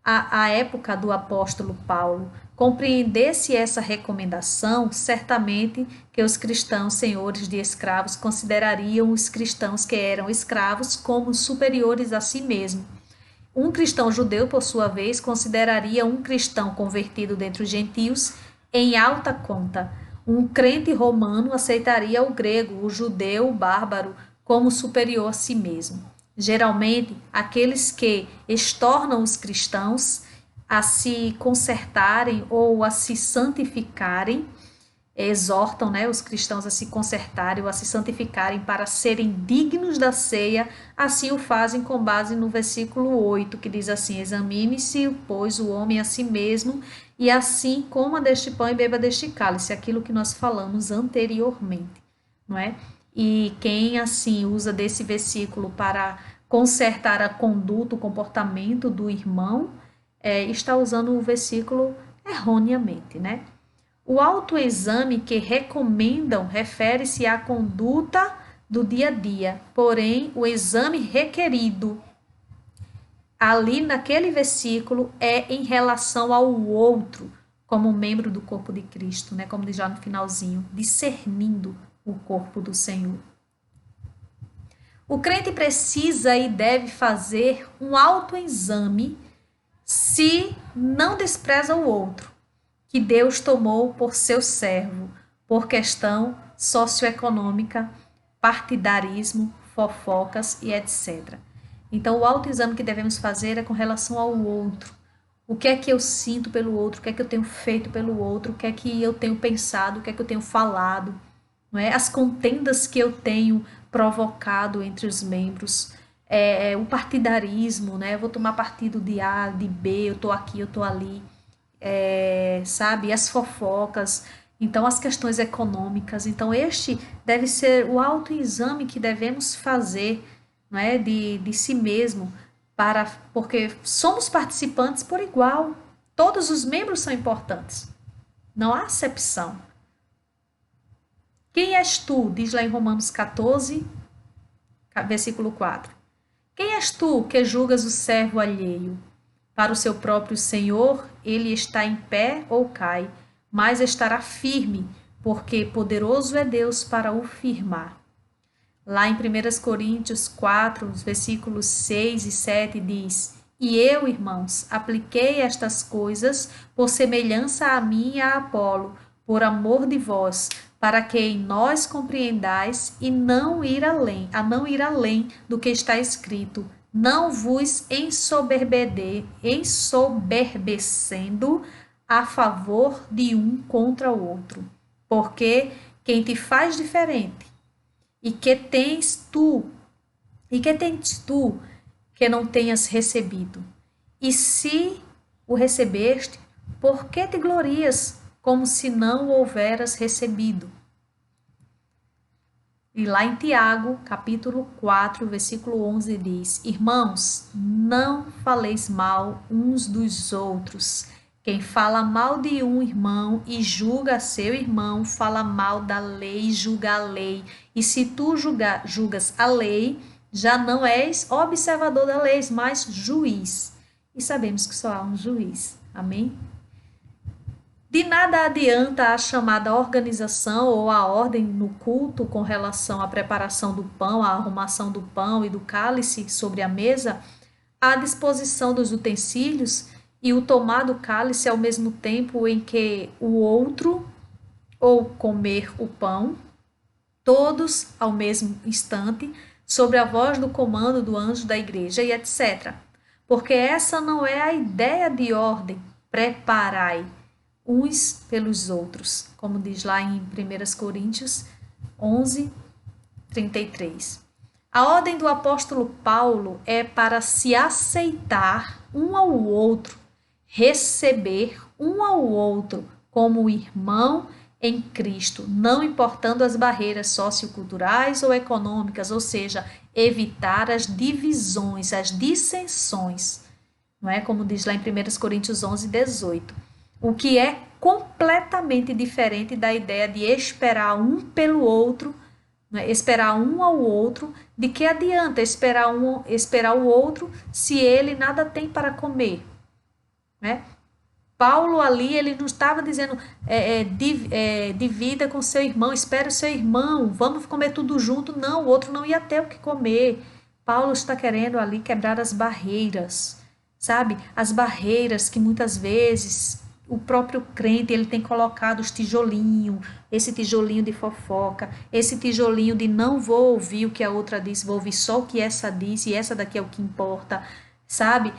à época do apóstolo Paulo, compreendesse essa recomendação, certamente que os cristãos senhores de escravos considerariam os cristãos que eram escravos como superiores a si mesmo. Um cristão judeu, por sua vez, consideraria um cristão convertido dentre os gentios em alta conta. Um crente romano aceitaria o grego, o judeu, o bárbaro, como superior a si mesmo. Geralmente, aqueles que estornam os cristãos a se consertarem ou a se santificarem, exortam, né, os cristãos a se consertarem ou a se santificarem para serem dignos da ceia, assim o fazem com base no versículo 8, que diz assim: examine-se, pois, o homem a si mesmo, e assim coma deste pão e beba deste cálice, aquilo que nós falamos anteriormente, não é? E quem assim usa desse versículo para consertar a conduta, o comportamento do irmão, está usando o versículo erroneamente, né? O autoexame que recomendam refere-se à conduta do dia a dia, porém, o exame requerido ali naquele versículo é em relação ao outro, como membro do corpo de Cristo, né? Como diz lá no finalzinho, discernindo o corpo do Senhor. O crente precisa e deve fazer um autoexame se não despreza o outro, que Deus tomou por seu servo, por questão socioeconômica, partidarismo, fofocas e etc. Então, o autoexame que devemos fazer é com relação ao outro. O que é que eu sinto pelo outro? O que é que eu tenho feito pelo outro? O que é que eu tenho pensado? O que é que eu tenho falado? Não é? As contendas que eu tenho provocado entre os membros, o partidarismo, né? Eu vou tomar partido de A, de B, eu estou aqui, eu estou ali, sabe? As fofocas, Então, as questões econômicas. Então, este deve ser o autoexame que devemos fazer, não é? De si mesmo, porque somos participantes por igual. Todos os membros são importantes. Não há acepção. Quem és tu? Diz lá em Romanos 14, versículo 4. Quem és tu que julgas o servo alheio? Para o seu próprio Senhor, ele está em pé ou cai, mas estará firme, porque poderoso é Deus para o firmar. Lá em 1 Coríntios 4, versículos 6 e 7 diz: E eu, irmãos, apliquei estas coisas por semelhança a mim e a Apolo, por amor de vós, para que em nós compreendais e não ir além do que está escrito, não vos ensoberbecendo a favor de um contra o outro. Porque quem te faz diferente, e que tens tu que não tenhas recebido? E se o recebeste, por que te glorias como se não o houveras recebido? E lá em Tiago, capítulo 4, versículo 11 diz: Irmãos, não faleis mal uns dos outros. Quem fala mal de um irmão e julga seu irmão, fala mal da lei e julga a lei. E se tu julgas a lei, já não és observador da lei, mas juiz. E sabemos que só há um juiz. Amém? De nada adianta a chamada organização ou a ordem no culto com relação à preparação do pão, à arrumação do pão e do cálice sobre a mesa, à disposição dos utensílios e o tomar do cálice ao mesmo tempo em que o outro, ou comer o pão, todos ao mesmo instante, sobre a voz do comando do anjo da igreja e etc. Porque essa não é a ideia de ordem, preparai uns pelos outros, como diz lá em 1 Coríntios 11, 33. A ordem do apóstolo Paulo é para se aceitar um ao outro, receber um ao outro como irmão em Cristo, não importando as barreiras socioculturais ou econômicas, ou seja, evitar as divisões, as dissensões, não é? Como diz lá em 1 Coríntios 11, 18. O que é completamente diferente da ideia de esperar um pelo outro, né? Esperar um ao outro. De que adianta esperar o outro se ele nada tem para comer, né? Paulo ali, ele não estava dizendo divida com seu irmão, espere o seu irmão, vamos comer tudo junto. Não, o outro não ia ter o que comer. Paulo está querendo ali quebrar as barreiras, sabe? As barreiras que muitas vezes o próprio crente ele tem colocado os tijolinhos, esse tijolinho de fofoca, esse tijolinho de não vou ouvir o que a outra disse, vou ouvir só o que essa disse e essa daqui é o que importa, sabe?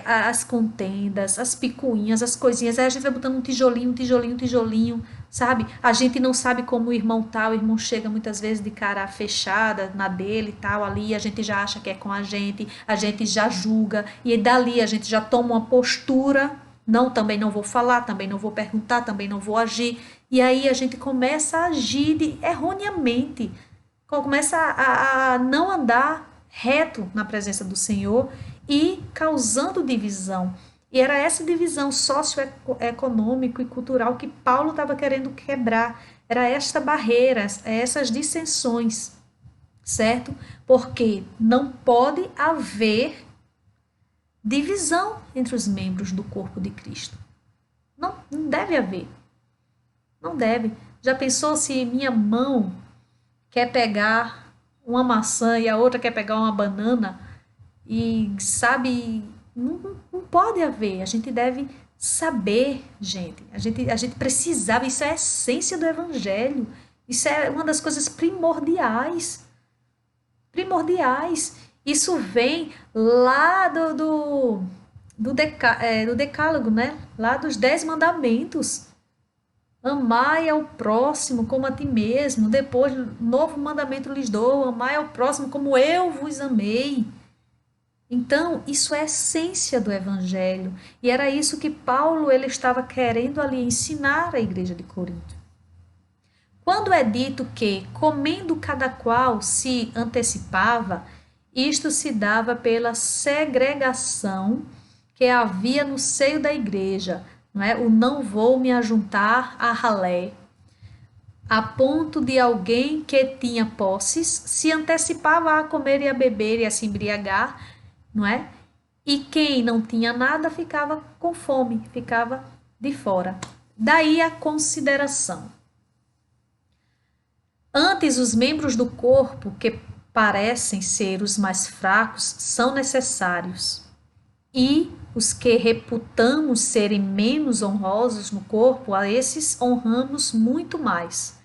As contendas, as picuinhas, as coisinhas, aí a gente vai botando um tijolinho, sabe? A gente não sabe como o irmão o irmão chega muitas vezes de cara fechada na dele e tal, ali a gente já acha que é com a gente já julga, e dali a gente já toma uma postura. Não, também não vou falar, também não vou perguntar, também não vou agir. E aí a gente começa a agir erroneamente, começa a não andar reto na presença do Senhor e causando divisão. E era essa divisão socioeconômica e cultural que Paulo estava querendo quebrar. Era esta barreira, essas dissensões, certo? Porque não pode haver divisão entre os membros do corpo de Cristo. Não deve haver. Não deve. Já pensou se minha mão quer pegar uma maçã e a outra quer pegar uma banana? E sabe, não pode haver. A gente deve saber, gente. A gente precisava. Isso é a essência do Evangelho. Isso é uma das coisas primordiais. Primordiais. Isso vem lá do decálogo, né? Lá dos 10 mandamentos. Amai ao próximo como a ti mesmo. Depois, novo mandamento lhes dou: amai ao próximo como eu vos amei. Então, isso é a essência do Evangelho. E era isso que Paulo ele estava querendo ali ensinar à igreja de Corinto. Quando é dito que, comendo cada qual se antecipava, isto se dava pela segregação que havia no seio da igreja, não é? O não vou me ajuntar a ralé, a ponto de alguém que tinha posses se antecipava a comer e a beber e a se embriagar, não é? E quem não tinha nada ficava com fome, ficava de fora. Daí a consideração. Antes, os membros do corpo, que parecem ser os mais fracos, são necessários, e os que reputamos serem menos honrosos no corpo, a esses honramos muito mais.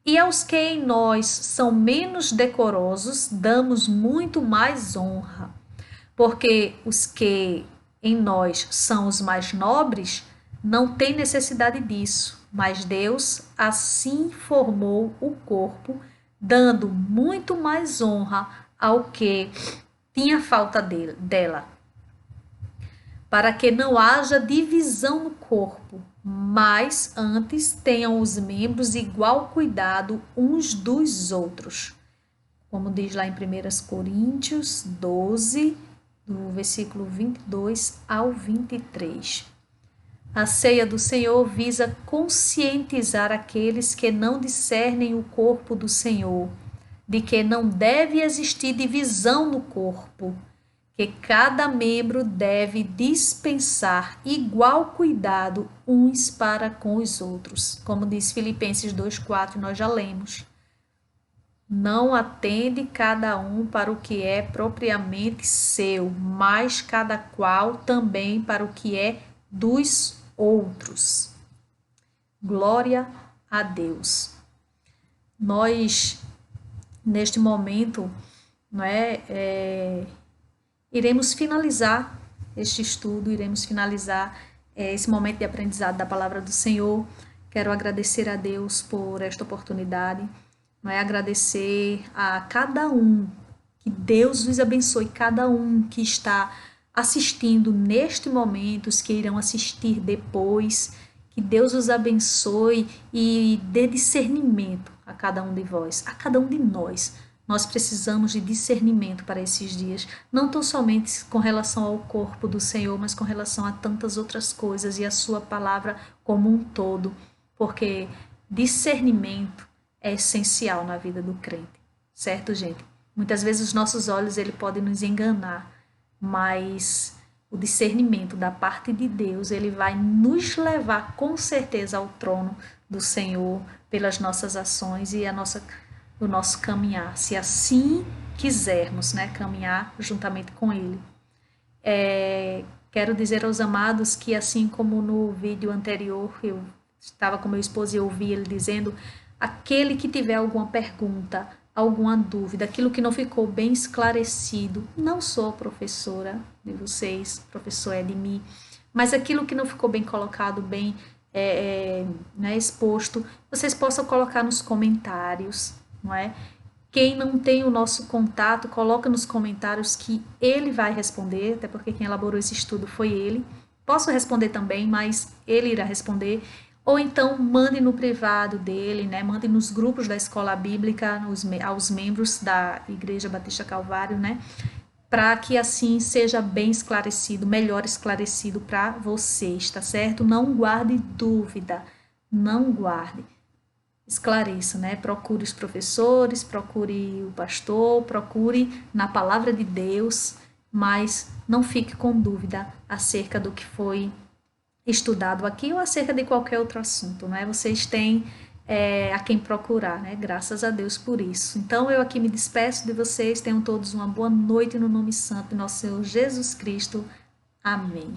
E aos que em nós são menos decorosos, damos muito mais honra, porque os que em nós são os mais nobres não têm necessidade disso, mas Deus assim formou o corpo, dando muito mais honra ao que tinha falta dela, para que não haja divisão no corpo, mas antes tenham os membros igual cuidado uns dos outros. Como diz lá em 1 Coríntios 12, do versículo 22 ao 23. A ceia do Senhor visa conscientizar aqueles que não discernem o corpo do Senhor, de que não deve existir divisão no corpo, que cada membro deve dispensar igual cuidado uns para com os outros. Como diz Filipenses 2,4, nós já lemos. Não atende cada um para o que é propriamente seu, mas cada qual também para o que é dos outros. Glória a Deus. Nós, neste momento, não é, iremos finalizar este estudo, iremos finalizar esse momento de aprendizado da palavra do Senhor. Quero agradecer a Deus por esta oportunidade, não é, agradecer a cada um, que Deus os abençoe, cada um que está assistindo neste momento, os que irão assistir depois, que Deus os abençoe e dê discernimento a cada um de vós, a cada um de nós. Nós precisamos de discernimento para esses dias, não tão somente com relação ao corpo do Senhor, mas com relação a tantas outras coisas e a sua palavra como um todo, porque discernimento é essencial na vida do crente, certo, gente? Muitas vezes os nossos olhos ele podem nos enganar, mas o discernimento da parte de Deus, ele vai nos levar com certeza ao trono do Senhor pelas nossas ações e o nosso caminhar, se assim quisermos, né, caminhar juntamente com Ele. Quero dizer aos amados que, assim como no vídeo anterior, eu estava com meu esposo e eu ouvi ele dizendo, aquele que tiver alguma pergunta, alguma dúvida, aquilo que não ficou bem esclarecido, não sou professora de vocês, professor é de mim, mas aquilo que não ficou bem colocado, bem né, exposto, vocês possam colocar nos comentários, não é? Quem não tem o nosso contato, coloca nos comentários que ele vai responder, até porque quem elaborou esse estudo foi ele. Posso responder também, mas ele irá responder. Ou então mande no privado dele, né? Mande nos grupos da Escola Bíblica, aos membros da Igreja Batista Calvário, né? Para que assim seja bem esclarecido, melhor esclarecido para vocês, tá certo? Não guarde dúvida, não guarde. Esclareça, né? Procure os professores, procure o pastor, procure na palavra de Deus, mas não fique com dúvida acerca do que foi estudado aqui ou acerca de qualquer outro assunto, né? Vocês têm a quem procurar, né? Graças a Deus por isso. Então, eu aqui me despeço de vocês. Tenham todos uma boa noite no nome santo de nosso Senhor Jesus Cristo. Amém.